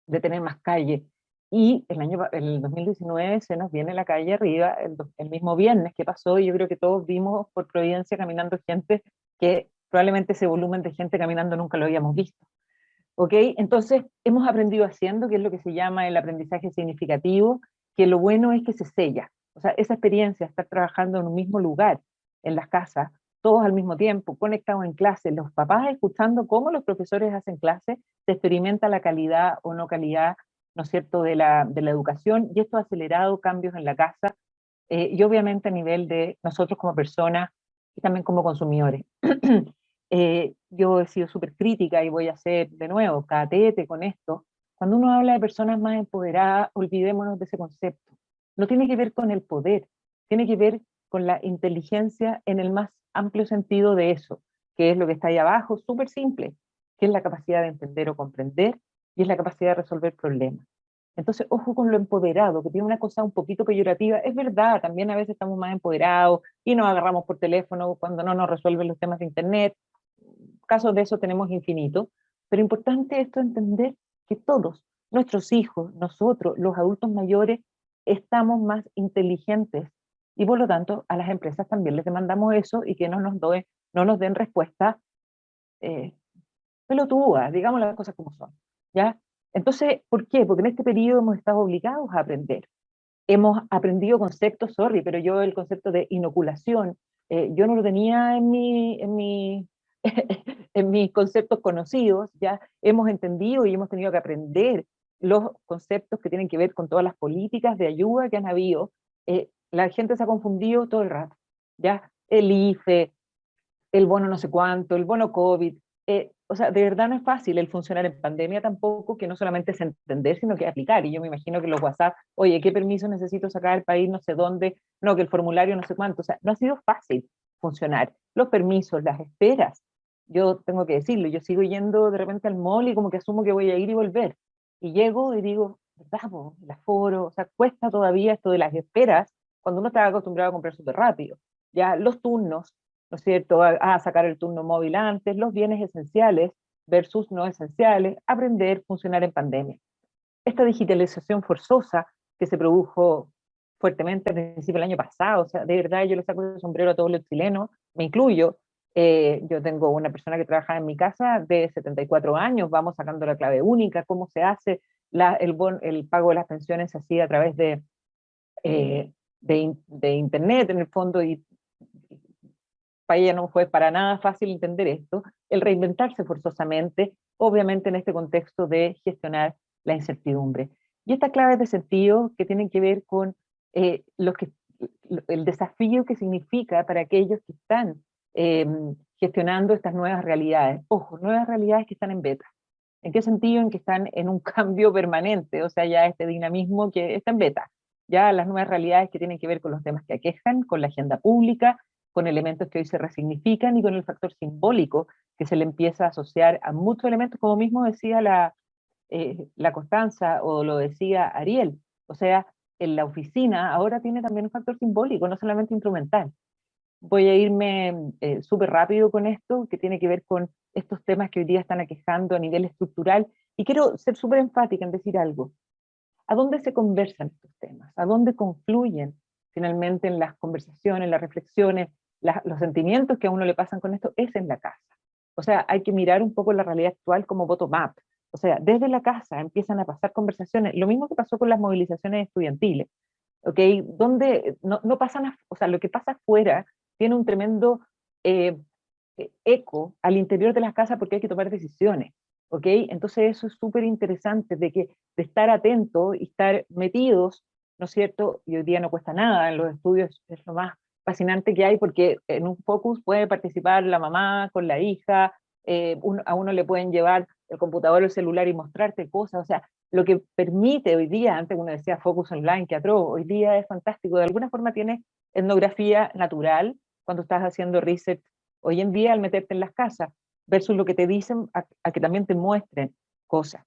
de tener más calle. Y el 2019 se nos viene la calle arriba, el mismo viernes que pasó, y yo creo que todos vimos por Providencia caminando gente que probablemente ese volumen de gente caminando nunca lo habíamos visto. ¿Ok? Entonces hemos aprendido haciendo, que es lo que se llama el aprendizaje significativo, que lo bueno es que se sella. O sea, esa experiencia, estar trabajando en un mismo lugar, en las casas, todos al mismo tiempo, conectados en clase, los papás escuchando cómo los profesores hacen clase, se experimenta la calidad o no calidad, ¿no es cierto?, de la educación, y esto ha acelerado cambios en la casa, y obviamente a nivel de nosotros como personas y también como consumidores. Yo he sido súper crítica y voy a ser de nuevo catete con esto. Cuando uno habla de personas más empoderadas, olvidémonos de ese concepto. No tiene que ver con el poder, tiene que ver con la inteligencia en el más amplio sentido de eso, que es lo que está ahí abajo, súper simple, que es la capacidad de entender o comprender, y es la capacidad de resolver problemas. Entonces, ojo con lo empoderado, que tiene una cosa un poquito peyorativa. Es verdad, también a veces estamos más empoderados y nos agarramos por teléfono cuando no nos resuelven los temas de internet. Casos de eso tenemos infinitos, pero importante esto entender que todos, nuestros hijos, nosotros, los adultos mayores, estamos más inteligentes, y por lo tanto a las empresas también les demandamos eso, y que no nos den respuestas pelotudas, digamos las cosas como son, ¿ya? Entonces, ¿por qué? Porque en este periodo hemos estado obligados a aprender. Hemos aprendido conceptos, pero yo el concepto de inoculación, yo no lo tenía en mis conceptos conocidos, ya hemos entendido y hemos tenido que aprender los conceptos que tienen que ver con todas las políticas de ayuda que han habido. La gente se ha confundido todo el rato, ya el IFE, el bono no sé cuánto, el bono COVID, o sea, de verdad no es fácil el funcionar en pandemia tampoco, que no solamente es entender, sino que aplicar. Y yo me imagino que los WhatsApp, oye, ¿qué permiso necesito sacar del país? No sé dónde, no, que el formulario no sé cuánto. O sea, no ha sido fácil funcionar. Los permisos, las esperas, yo tengo que decirlo, yo sigo yendo de repente al mall y como que asumo que voy a ir y volver. Y llego y digo, ¿verdad? El aforo, o sea, cuesta todavía esto de las esperas cuando uno está acostumbrado a comprar súper rápido. Ya los turnos, ¿no es cierto?, a sacar el turno móvil antes, los bienes esenciales versus no esenciales, aprender a funcionar en pandemia. Esta digitalización forzosa que se produjo fuertemente al principio del año pasado, o sea, de verdad yo le saco el sombrero a todos los chilenos, me incluyo. Yo tengo una persona que trabaja en mi casa de 74 años, vamos sacando la clave única, cómo se hace el pago de las pensiones así a través de internet en el fondo, y para ella no fue para nada fácil entender esto, el reinventarse forzosamente, obviamente en este contexto de gestionar la incertidumbre. Y estas claves de sentido que tienen que ver con el desafío que significa para aquellos que están gestionando estas nuevas realidades. Ojo, nuevas realidades que están en beta. ¿En qué sentido? En que están en un cambio permanente, o sea, ya este dinamismo que está en beta. Ya las nuevas realidades que tienen que ver con los temas que aquejan, con la agenda pública, con elementos que hoy se resignifican y con el factor simbólico que se le empieza a asociar a muchos elementos, como mismo decía la Constanza o lo decía Ariel. O sea, en la oficina ahora tiene también un factor simbólico, no solamente instrumental. Voy a irme súper rápido con esto, que tiene que ver con estos temas que hoy día están aquejando a nivel estructural, y quiero ser súper enfática en decir algo. ¿A dónde se conversan estos temas? ¿A dónde confluyen finalmente en las conversaciones, en las reflexiones, los sentimientos que a uno le pasan con esto? Es en la casa. O sea, hay que mirar un poco la realidad actual como bottom-up. O sea, desde la casa empiezan a pasar conversaciones, lo mismo que pasó con las movilizaciones estudiantiles, ¿ok? Donde no pasan, o sea, lo que pasa afuera tiene un tremendo eco al interior de las casas porque hay que tomar decisiones, ¿ok? Entonces eso es súper interesante de estar atentos y estar metidos, ¿no es cierto? Y hoy día no cuesta nada, en los estudios es lo más fascinante que hay porque en un focus puede participar la mamá con la hija, a uno le pueden llevar el computador o el celular y mostrarte cosas, o sea, lo que permite hoy día, antes uno decía focus online, que atroz, hoy día es fantástico, de alguna forma tiene etnografía natural, cuando estás haciendo research hoy en día al meterte en las casas, versus lo que te dicen a que también te muestren cosas.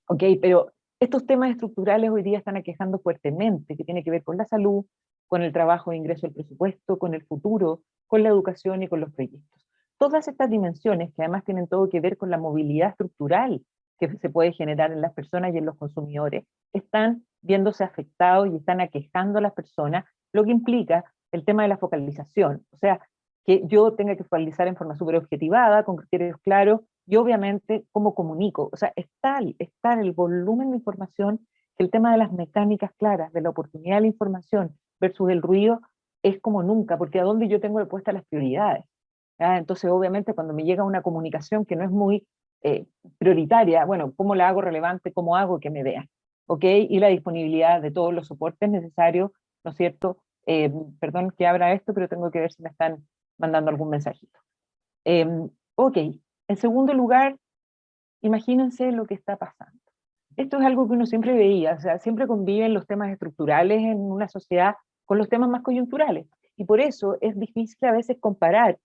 ¿Ok? Pero estos temas estructurales hoy día están aquejando fuertemente, que tiene que ver con la salud, con el trabajo de ingreso del presupuesto, con el futuro, con la educación y con los proyectos. Todas estas dimensiones, que además tienen todo que ver con la movilidad estructural que se puede generar en las personas y en los consumidores, están viéndose afectados y están aquejando a las personas, lo que implica el tema de la focalización. O sea, que yo tenga que focalizar en forma súper objetivada, con criterios claros, y obviamente cómo comunico. O sea, es tal el volumen de información que el tema de las mecánicas claras, de la oportunidad de la información versus el ruido, es como nunca, porque a dónde yo tengo puestas las prioridades. ¿Ya? Entonces, obviamente, cuando me llega una comunicación que no es muy prioritaria, bueno, ¿cómo la hago relevante? ¿Cómo hago que me vean? ¿Ok? Y la disponibilidad de todos los soportes necesarios, ¿no es cierto? Perdón que abra esto, pero tengo que ver si me están mandando algún mensajito. Ok, en segundo lugar, imagínense lo que está pasando. Esto es algo que uno siempre veía, o sea, siempre conviven los temas estructurales en una sociedad con los temas más coyunturales. Y por eso es difícil a veces comparar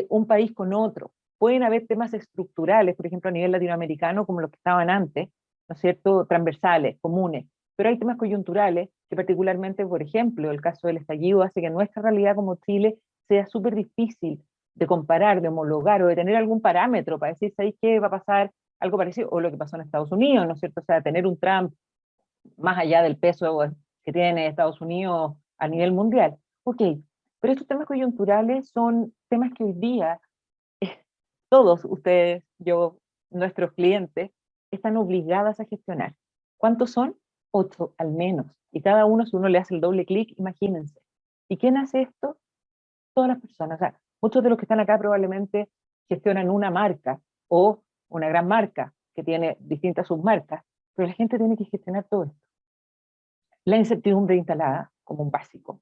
un país con otro. Pueden haber temas estructurales, por ejemplo, a nivel latinoamericano, como los que estaban antes, ¿no es cierto?, transversales, comunes, pero hay temas coyunturales que particularmente, por ejemplo, el caso del estallido hace que nuestra realidad como Chile sea súper difícil de comparar, de homologar o de tener algún parámetro para decir, ¿sabéis qué va a pasar? Algo parecido, o lo que pasó en Estados Unidos, ¿no es cierto? O sea, tener un Trump más allá del peso que tiene Estados Unidos a nivel mundial. Ok, pero estos temas coyunturales son temas que hoy día todos ustedes, yo, nuestros clientes, están obligadas a gestionar. ¿Cuántos son? 8 al menos. Y cada uno, si uno le hace el doble clic, imagínense. ¿Y quién hace esto? Todas las personas. O sea, muchos de los que están acá probablemente gestionan una marca o una gran marca que tiene distintas submarcas, pero la gente tiene que gestionar todo esto. La incertidumbre instalada como un básico.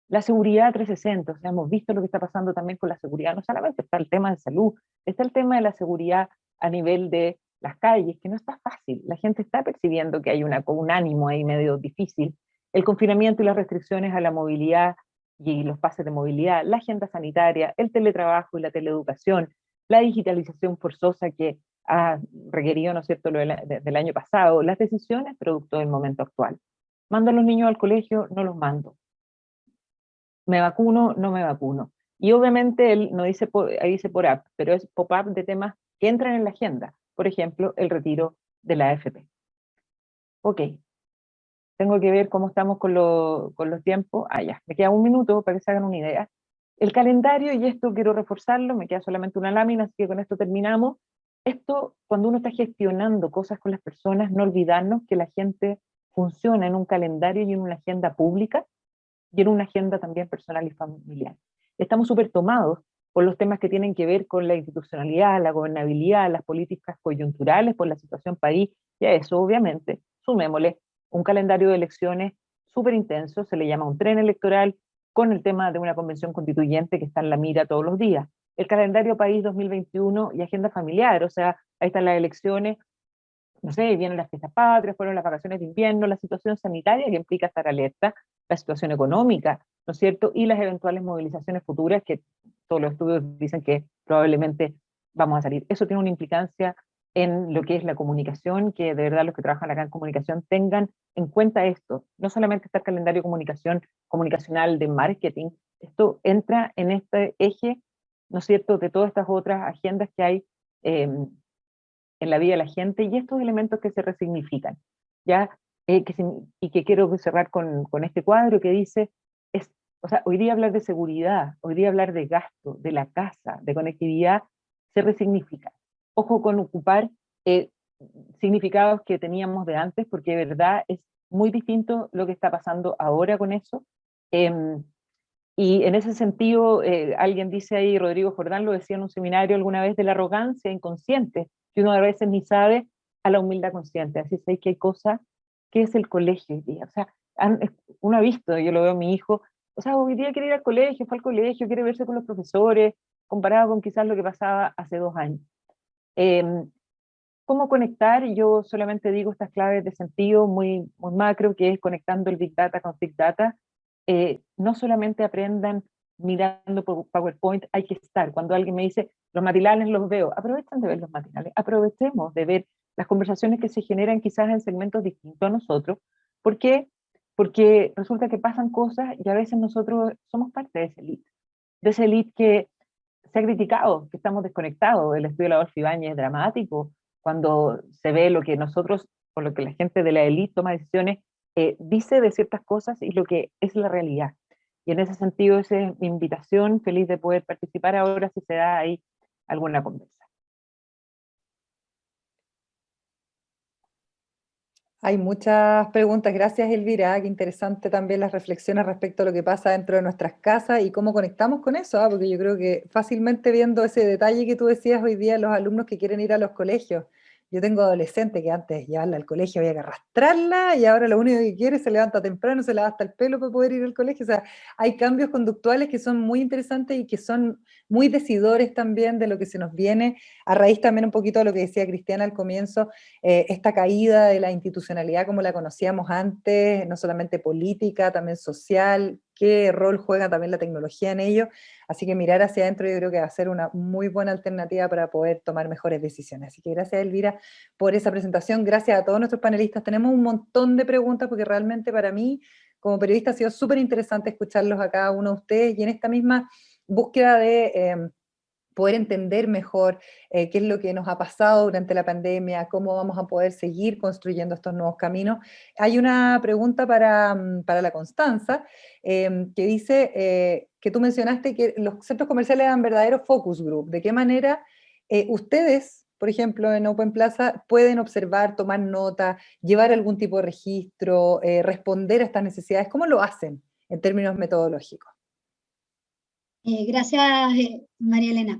La seguridad 360, o sea, hemos visto lo que está pasando también con la seguridad, no solamente está el tema de salud, está el tema de la seguridad a nivel de las calles, que no está fácil, la gente está percibiendo que hay un ánimo ahí medio difícil, el confinamiento y las restricciones a la movilidad y los pases de movilidad, la agenda sanitaria, el teletrabajo y la teleeducación, la digitalización forzosa que ha requerido, ¿no es cierto?, lo del año pasado, las decisiones producto del momento actual. ¿Mando a los niños al colegio? No los mando. ¿Me vacuno? No me vacuno. Y obviamente él no dice, ahí dice por app, pero es pop-up de temas que entran en la agenda. Por ejemplo, el retiro de la AFP. Ok. Tengo que ver cómo estamos con los tiempos. Ah, ya. Me queda un minuto para que se hagan una idea. El calendario, y esto quiero reforzarlo, me queda solamente una lámina, así que con esto terminamos. Esto, cuando uno está gestionando cosas con las personas, no olvidarnos que la gente funciona en un calendario y en una agenda pública, y en una agenda también personal y familiar. Estamos súper tomados por los temas que tienen que ver con la institucionalidad, la gobernabilidad, las políticas coyunturales por la situación país, y a eso obviamente sumémosle un calendario de elecciones súper intenso, se le llama un tren electoral, con el tema de una convención constituyente que está en la mira todos los días. El calendario país 2021 y agenda familiar, o sea, ahí están las elecciones, no sé, vienen las fiestas patrias, fueron las vacaciones de invierno, la situación sanitaria que implica estar alerta, la situación económica, ¿no es cierto? Y las eventuales movilizaciones futuras que todos los estudios dicen que probablemente vamos a salir. Eso tiene una implicancia en lo que es la comunicación, que de verdad los que trabajan acá en comunicación tengan en cuenta esto. No solamente está el calendario comunicacional de marketing, esto entra en este eje, ¿no es cierto?, de todas estas otras agendas que hay en la vida de la gente, y estos elementos que se resignifican, ¿ya? Y que quiero cerrar con este cuadro que dice, o sea, hoy día hablar de seguridad, hoy día hablar de gasto, de la casa, de conectividad, se resignifica. Ojo con ocupar significados que teníamos de antes, porque de verdad es muy distinto lo que está pasando ahora con eso. Y en ese sentido, alguien dice ahí, Rodrigo Jordán lo decía en un seminario alguna vez, de la arrogancia inconsciente, que uno a veces ni sabe, a la humildad consciente. Así sé que hay cosas, que es el colegio hoy día. O sea, uno ha visto, yo lo veo a mi hijo, o sea, hoy día quiere ir al colegio, fue al colegio, quiere verse con los profesores, comparado con quizás lo que pasaba hace 2 años. ¿Cómo conectar? Yo solamente digo estas claves de sentido muy, muy macro, que es conectando el Big Data con Big Data. No solamente aprendan mirando por PowerPoint, hay que estar. Cuando alguien me dice, los matinales los veo, aprovechen de ver los matinales, aprovechemos de ver las conversaciones que se generan quizás en segmentos distintos a nosotros. ¿Por qué? Porque resulta que pasan cosas y a veces nosotros somos parte de esa elite que se ha criticado, que estamos desconectados. El estudio de la Adolfo Ibáñez es dramático, cuando se ve lo que nosotros, por lo que la gente de la élite toma decisiones, dice de ciertas cosas y lo que es la realidad. Y en ese sentido, esa es mi invitación, feliz de poder participar ahora si se da ahí alguna conversa. Hay muchas preguntas, gracias Elvira, qué interesante también las reflexiones respecto a lo que pasa dentro de nuestras casas y cómo conectamos con eso, porque yo creo que fácilmente viendo ese detalle que tú decías hoy día, los alumnos que quieren ir a los colegios. Yo tengo adolescentes que antes llevarla al colegio había que arrastrarla y ahora lo único que quiere es se levanta temprano, se lava hasta el pelo para poder ir al colegio. O sea, hay cambios conductuales que son muy interesantes y que son muy decidores también de lo que se nos viene, a raíz también un poquito de lo que decía Cristiana al comienzo, esta caída de la institucionalidad como la conocíamos antes, no solamente política, también social, qué rol juega también la tecnología en ello. Así que mirar hacia adentro yo creo que va a ser una muy buena alternativa para poder tomar mejores decisiones. Así que gracias Elvira por esa presentación, gracias a todos nuestros panelistas. Tenemos un montón de preguntas porque realmente para mí como periodista ha sido súper interesante escucharlos a cada uno de ustedes y en esta misma búsqueda de poder entender mejor qué es lo que nos ha pasado durante la pandemia, cómo vamos a poder seguir construyendo estos nuevos caminos. Hay una pregunta para la Constanza, que dice que tú mencionaste que los centros comerciales eran verdaderos focus group. ¿De qué manera ustedes, por ejemplo, en Open Plaza, pueden observar, tomar nota, llevar algún tipo de registro, responder a estas necesidades? ¿Cómo lo hacen en términos metodológicos? Gracias, María Elena.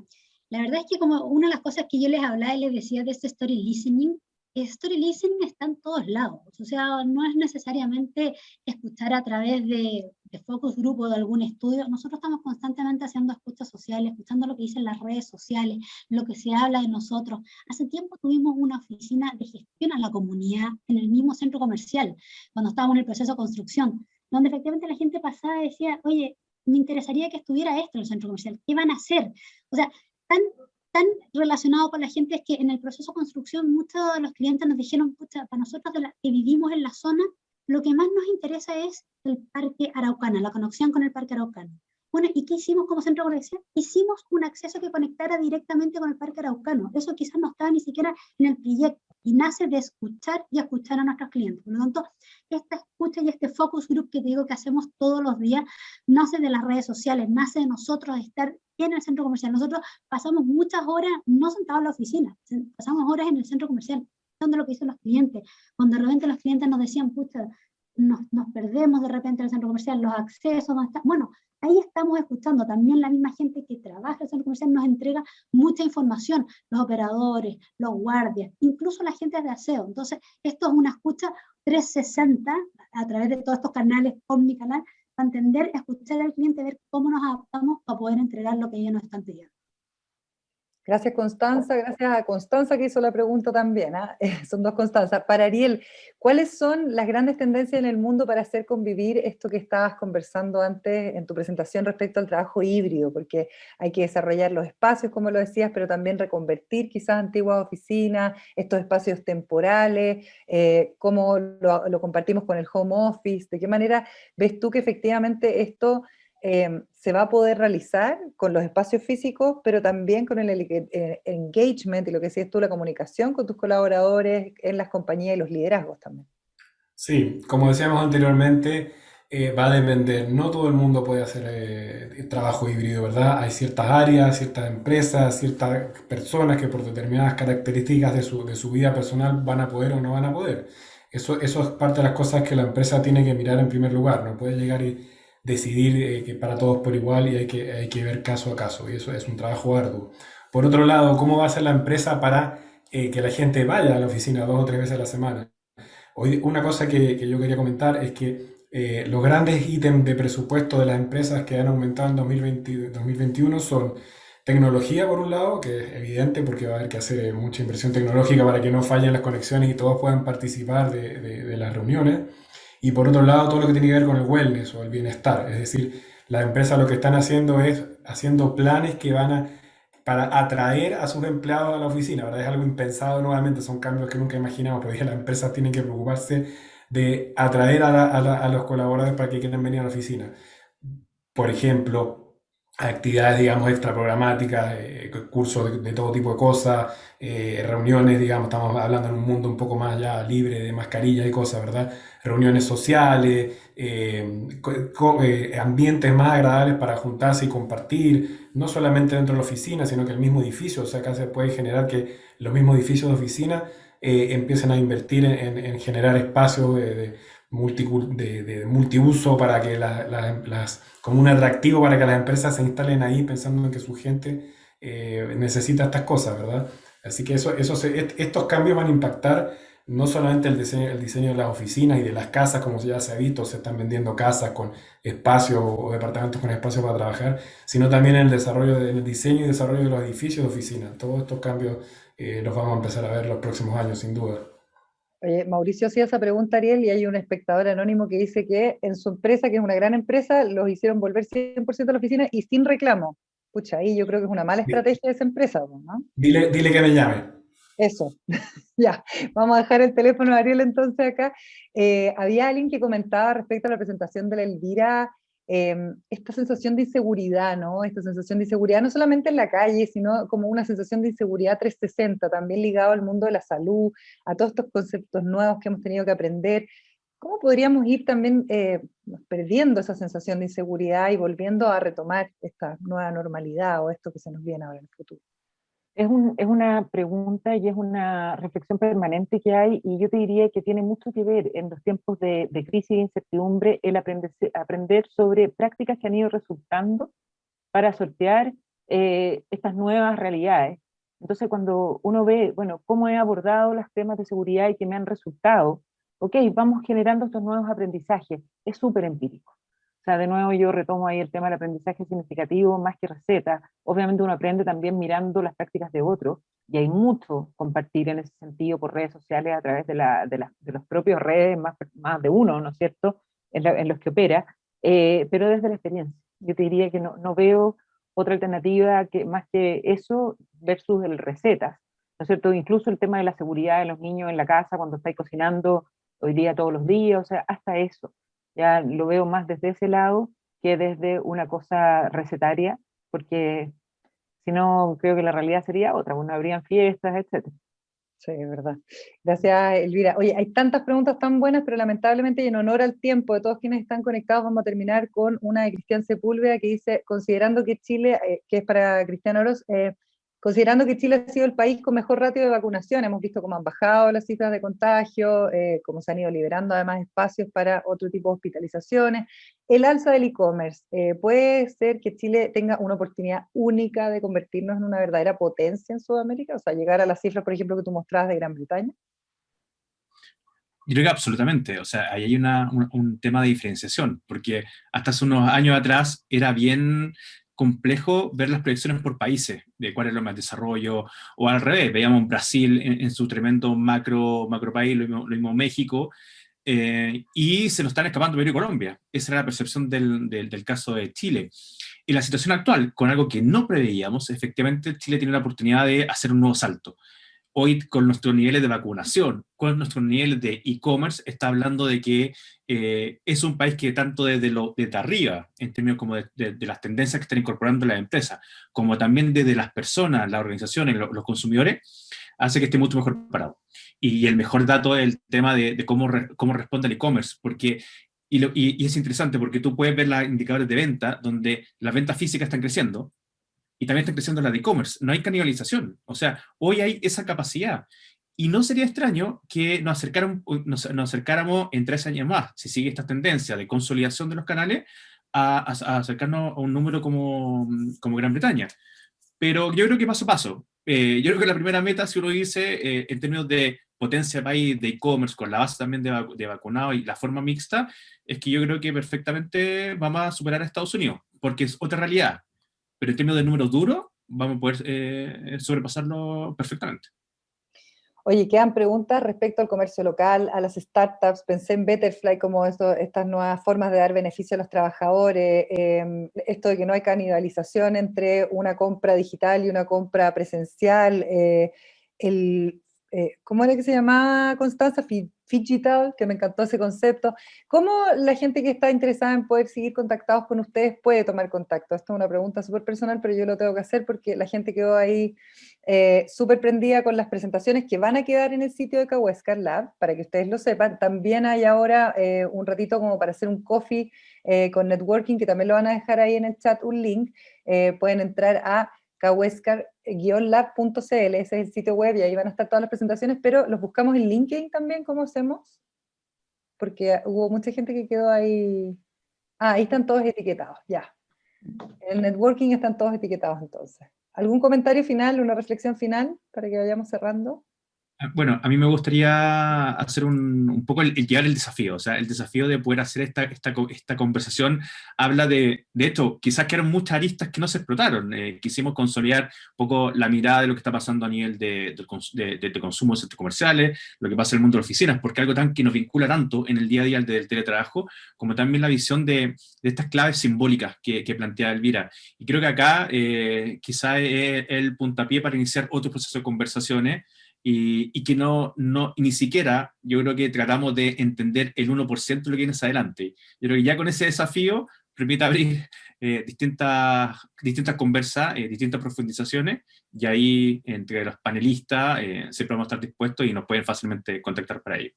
La verdad es que como una de las cosas que yo les hablaba y les decía de este story listening está en todos lados. O sea, no es necesariamente escuchar a través de focus group o de algún estudio. Nosotros estamos constantemente haciendo escuchas sociales, escuchando lo que dicen las redes sociales, lo que se habla de nosotros. Hace tiempo tuvimos una oficina de gestión a la comunidad en el mismo centro comercial, cuando estábamos en el proceso de construcción, donde efectivamente la gente pasaba y decía, oye, me interesaría que estuviera esto en el centro comercial, ¿qué van a hacer? O sea, tan relacionado con la gente es que en el proceso de construcción muchos de los clientes nos dijeron, pucha, para nosotros que vivimos en la zona, lo que más nos interesa es el Parque Araucana, la conexión con el Parque Araucana. Bueno, ¿y qué hicimos como centro comercial? Hicimos un acceso que conectara directamente con el Parque Araucano. Eso quizás no estaba ni siquiera en el proyecto y nace de escuchar y escuchar a nuestros clientes. Por lo tanto, esta escucha y este focus group que te digo que hacemos todos los días, nace de las redes sociales, nace de nosotros de estar en el centro comercial. Nosotros pasamos muchas horas no sentados en la oficina, pasamos horas en el centro comercial, escuchando lo que dicen los clientes. Cuando de repente los clientes nos decían, pucha, nos perdemos de repente en el centro comercial, los accesos, ¿dónde está? Bueno, ahí estamos escuchando, también la misma gente que trabaja en el centro comercial nos entrega mucha información, los operadores, los guardias, incluso la gente de aseo. Entonces, esto es una escucha 360 a través de todos estos canales, omnicanal, para entender, escuchar al cliente, ver cómo nos adaptamos para poder entregar lo que ellos nos están pidiendo. Gracias, Constanza. Gracias a Constanza que hizo la pregunta también. Son dos Constanzas. Para Ariel, ¿cuáles son las grandes tendencias en el mundo para hacer convivir esto que estabas conversando antes en tu presentación respecto al trabajo híbrido? Porque hay que desarrollar los espacios, como lo decías, pero también reconvertir quizás antiguas oficinas, estos espacios temporales, cómo lo compartimos con el home office, de qué manera ves tú que efectivamente esto se va a poder realizar con los espacios físicos, pero también con el engagement y lo que decías tú, la comunicación con tus colaboradores en las compañías y los liderazgos también. Sí, como decíamos anteriormente, va a depender, no todo el mundo puede hacer trabajo híbrido, ¿verdad? Hay ciertas áreas, ciertas empresas, ciertas personas que por determinadas características de su vida personal van a poder o no van a poder. Eso es parte de las cosas que la empresa tiene que mirar en primer lugar, no puede llegar y decidir que para todos por igual y hay que ver caso a caso, y eso es un trabajo arduo. Por otro lado, ¿cómo va a ser la empresa para que la gente vaya a la oficina 2 o 3 veces a la semana? Hoy, una cosa que yo quería comentar es que los grandes ítems de presupuesto de las empresas que han aumentado en 2021 son tecnología, por un lado, que es evidente porque va a haber que hacer mucha inversión tecnológica para que no fallen las conexiones y todos puedan participar de las reuniones. Y por otro lado, todo lo que tiene que ver con el wellness o el bienestar. Es decir, las empresas lo que están haciendo es haciendo planes que van para atraer a sus empleados a la oficina, ¿verdad? Es algo impensado nuevamente, son cambios que nunca imaginamos, pero las empresas tienen que preocuparse de atraer a los colaboradores para que quieran venir a la oficina. Por ejemplo, actividades, digamos, extraprogramáticas, cursos de todo tipo de cosas, reuniones, digamos, estamos hablando en un mundo un poco más ya libre de mascarillas y cosas, ¿verdad? Reuniones sociales, ambientes más agradables para juntarse y compartir, no solamente dentro de la oficina, sino que el mismo edificio, o sea, acá se puede generar que los mismos edificios de oficina empiecen a invertir en generar espacios de multiuso para que como un atractivo para que las empresas se instalen ahí pensando en que su gente necesita estas cosas, ¿verdad? Así que estos cambios van a impactar no solamente el diseño de las oficinas y de las casas, como ya se ha visto, se están vendiendo casas con espacios o departamentos con espacio para trabajar, sino también en el diseño y desarrollo de los edificios de oficinas. Todos estos cambios los vamos a empezar a ver los próximos años, sin duda. Oye, Mauricio hacía esa pregunta, Ariel, y hay un espectador anónimo que dice que en su empresa, que es una gran empresa, los hicieron volver 100% a la oficina y sin reclamo. Pucha, ahí yo creo que es una mala estrategia de esa empresa, ¿no? Dile que me llame. Eso, ya, vamos a dejar el teléfono de Ariel entonces acá. Había alguien que comentaba respecto a la presentación de la Elvira, esta sensación de inseguridad, ¿no? Esta sensación de inseguridad no solamente en la calle, sino como una sensación de inseguridad 360, también ligado al mundo de la salud, a todos estos conceptos nuevos que hemos tenido que aprender. ¿Cómo podríamos ir también perdiendo esa sensación de inseguridad y volviendo a retomar esta nueva normalidad o esto que se nos viene ahora en el futuro? Es una pregunta y es una reflexión permanente que hay, y yo te diría que tiene mucho que ver en los tiempos de crisis e incertidumbre el aprender sobre prácticas que han ido resultando para sortear estas nuevas realidades. Entonces, cuando uno ve, bueno, cómo he abordado los temas de seguridad y que me han resultado, ok, vamos generando estos nuevos aprendizajes, es súper empírico. O sea, de nuevo yo retomo ahí el tema del aprendizaje significativo más que receta. Obviamente uno aprende también mirando las prácticas de otros, y hay mucho compartir en ese sentido por redes sociales a través de los propios redes, más de uno, ¿no es cierto?, en los que opera, pero desde la experiencia. Yo te diría que no veo otra alternativa más que eso versus el recetas, ¿no es cierto? Incluso el tema de la seguridad de los niños en la casa cuando estáis cocinando hoy día todos los días, o sea, hasta eso. Ya lo veo más desde ese lado que desde una cosa recetaria, porque si no, creo que la realidad sería otra, bueno, habrían fiestas, etc. Sí, es verdad. Gracias, Elvira. Oye, hay tantas preguntas tan buenas, pero lamentablemente y en honor al tiempo de todos quienes están conectados, vamos a terminar con una de Cristian Sepúlveda que dice, considerando que Chile, que es para Cristian Oroz, considerando que Chile ha sido el país con mejor ratio de vacunación, hemos visto cómo han bajado las cifras de contagio, cómo se han ido liberando además espacios para otro tipo de hospitalizaciones, el alza del e-commerce, ¿puede ser que Chile tenga una oportunidad única de convertirnos en una verdadera potencia en Sudamérica? O sea, llegar a las cifras, por ejemplo, que tú mostrabas de Gran Bretaña. Yo creo que absolutamente, o sea, ahí hay un tema de diferenciación, porque hasta hace unos años atrás era bien complejo ver las proyecciones por países, de cuál es lo más desarrollo, o al revés, veíamos Brasil en su tremendo macro país, lo mismo México, y se nos están escapando Perú y Colombia. Esa era la percepción del caso de Chile. Y la situación actual, con algo que no preveíamos, efectivamente Chile tiene la oportunidad de hacer un nuevo salto. Hoy, con nuestros niveles de vacunación, con nuestros niveles de e-commerce, está hablando de que es un país que tanto desde arriba, en términos como de las tendencias que están incorporando las empresas, como también desde las personas, las organizaciones, los consumidores, hace que esté mucho mejor preparado. Y el mejor dato es el tema de cómo responde el e-commerce, porque y es interesante porque tú puedes ver los indicadores de venta, donde las ventas físicas están creciendo, y también está creciendo la de e-commerce. No hay canibalización. O sea, hoy hay esa capacidad. Y no sería extraño que nos acercáramos en 3 años más, si sigue esta tendencia de consolidación de los canales, a acercarnos a un número como Gran Bretaña. Pero yo creo que paso a paso. Yo creo que la primera meta, si uno dice, en términos de potencia de país, de e-commerce, con la base también de vacunado y la forma mixta, es que yo creo que perfectamente vamos a superar a Estados Unidos, porque es otra realidad. Pero en términos de números duros, vamos a poder sobrepasarlo perfectamente. Oye, quedan preguntas respecto al comercio local, a las startups. Pensé en Betterfly como estas nuevas formas de dar beneficio a los trabajadores, esto de que no hay canibalización entre una compra digital y una compra presencial, ¿cómo era que se llamaba, Constanza? Phygital, que me encantó ese concepto. ¿Cómo la gente que está interesada en poder seguir contactados con ustedes puede tomar contacto? Esto es una pregunta súper personal, pero yo lo tengo que hacer porque la gente quedó ahí súper prendida con las presentaciones que van a quedar en el sitio de Cahuéscar Lab, para que ustedes lo sepan. También hay ahora un ratito como para hacer un coffee con networking, que también lo van a dejar ahí en el chat un link. Pueden entrar a cahuéscar-lab.cl, ese es el sitio web y ahí van a estar todas las presentaciones, pero los buscamos en LinkedIn también, ¿cómo hacemos? Porque hubo mucha gente que quedó ahí. Ah, ahí están todos etiquetados, ya. En el networking están todos etiquetados entonces. ¿Algún comentario final, una reflexión final para que vayamos cerrando? Bueno, a mí me gustaría hacer un poco llevar el desafío, o sea, el desafío de poder hacer esta conversación habla de hecho, quizás quedaron muchas aristas que no se explotaron. Quisimos consolidar un poco la mirada de lo que está pasando a nivel de consumo de centros comerciales, lo que pasa en el mundo de oficinas, porque algo que nos vincula tanto en el día a día del teletrabajo, como también la visión de estas claves simbólicas que plantea Elvira. Y creo que acá quizás es el puntapié para iniciar otro proceso de conversaciones, y que ni siquiera, yo creo que tratamos de entender el 1% de lo que viene hacia adelante. Yo creo que ya con ese desafío permite abrir distintas conversas, distintas profundizaciones, y ahí entre los panelistas siempre vamos a estar dispuestos y nos pueden fácilmente contactar para ello.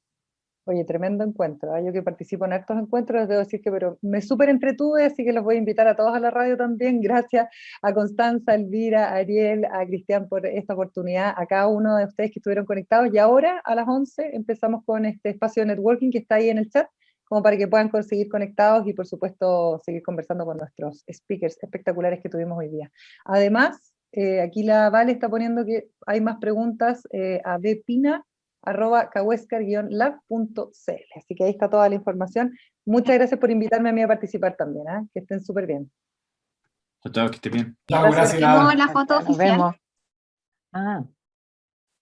Oye, tremendo encuentro, ¿eh? Yo que participo en hartos encuentros, debo decir que me súper entretuve, así que los voy a invitar a todos a la radio también. Gracias a Constanza, Elvira, a Ariel, a Cristian por esta oportunidad, a cada uno de ustedes que estuvieron conectados. Y ahora, a las 11, empezamos con este espacio de networking que está ahí en el chat, como para que puedan seguir conectados y, por supuesto, seguir conversando con nuestros speakers espectaculares que tuvimos hoy día. Además, aquí la Vale está poniendo que hay más preguntas a bpina@cahuéscar-lab.cl. Así que ahí está toda la información. Muchas gracias por invitarme a mí a participar también, ¿eh? Que estén súper bien. Todo, que esté bien. Chao, gracias. Tenemos la foto Nos oficial. vemos. Ah,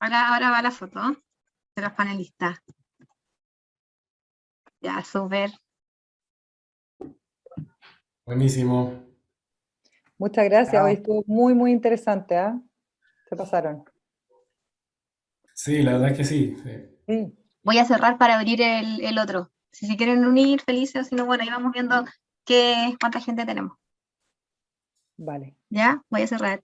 Ahora va la foto de los panelistas. Ya, súper. Buenísimo. Muchas gracias, Chao. hoy estuvo muy, muy interesante, ¿eh? Se pasaron. Sí, la verdad es que sí. Sí. Voy a cerrar para abrir el otro. Si se quieren unir, felices, si no, bueno, ahí vamos viendo cuánta gente tenemos. Vale. ¿Ya? Voy a cerrar.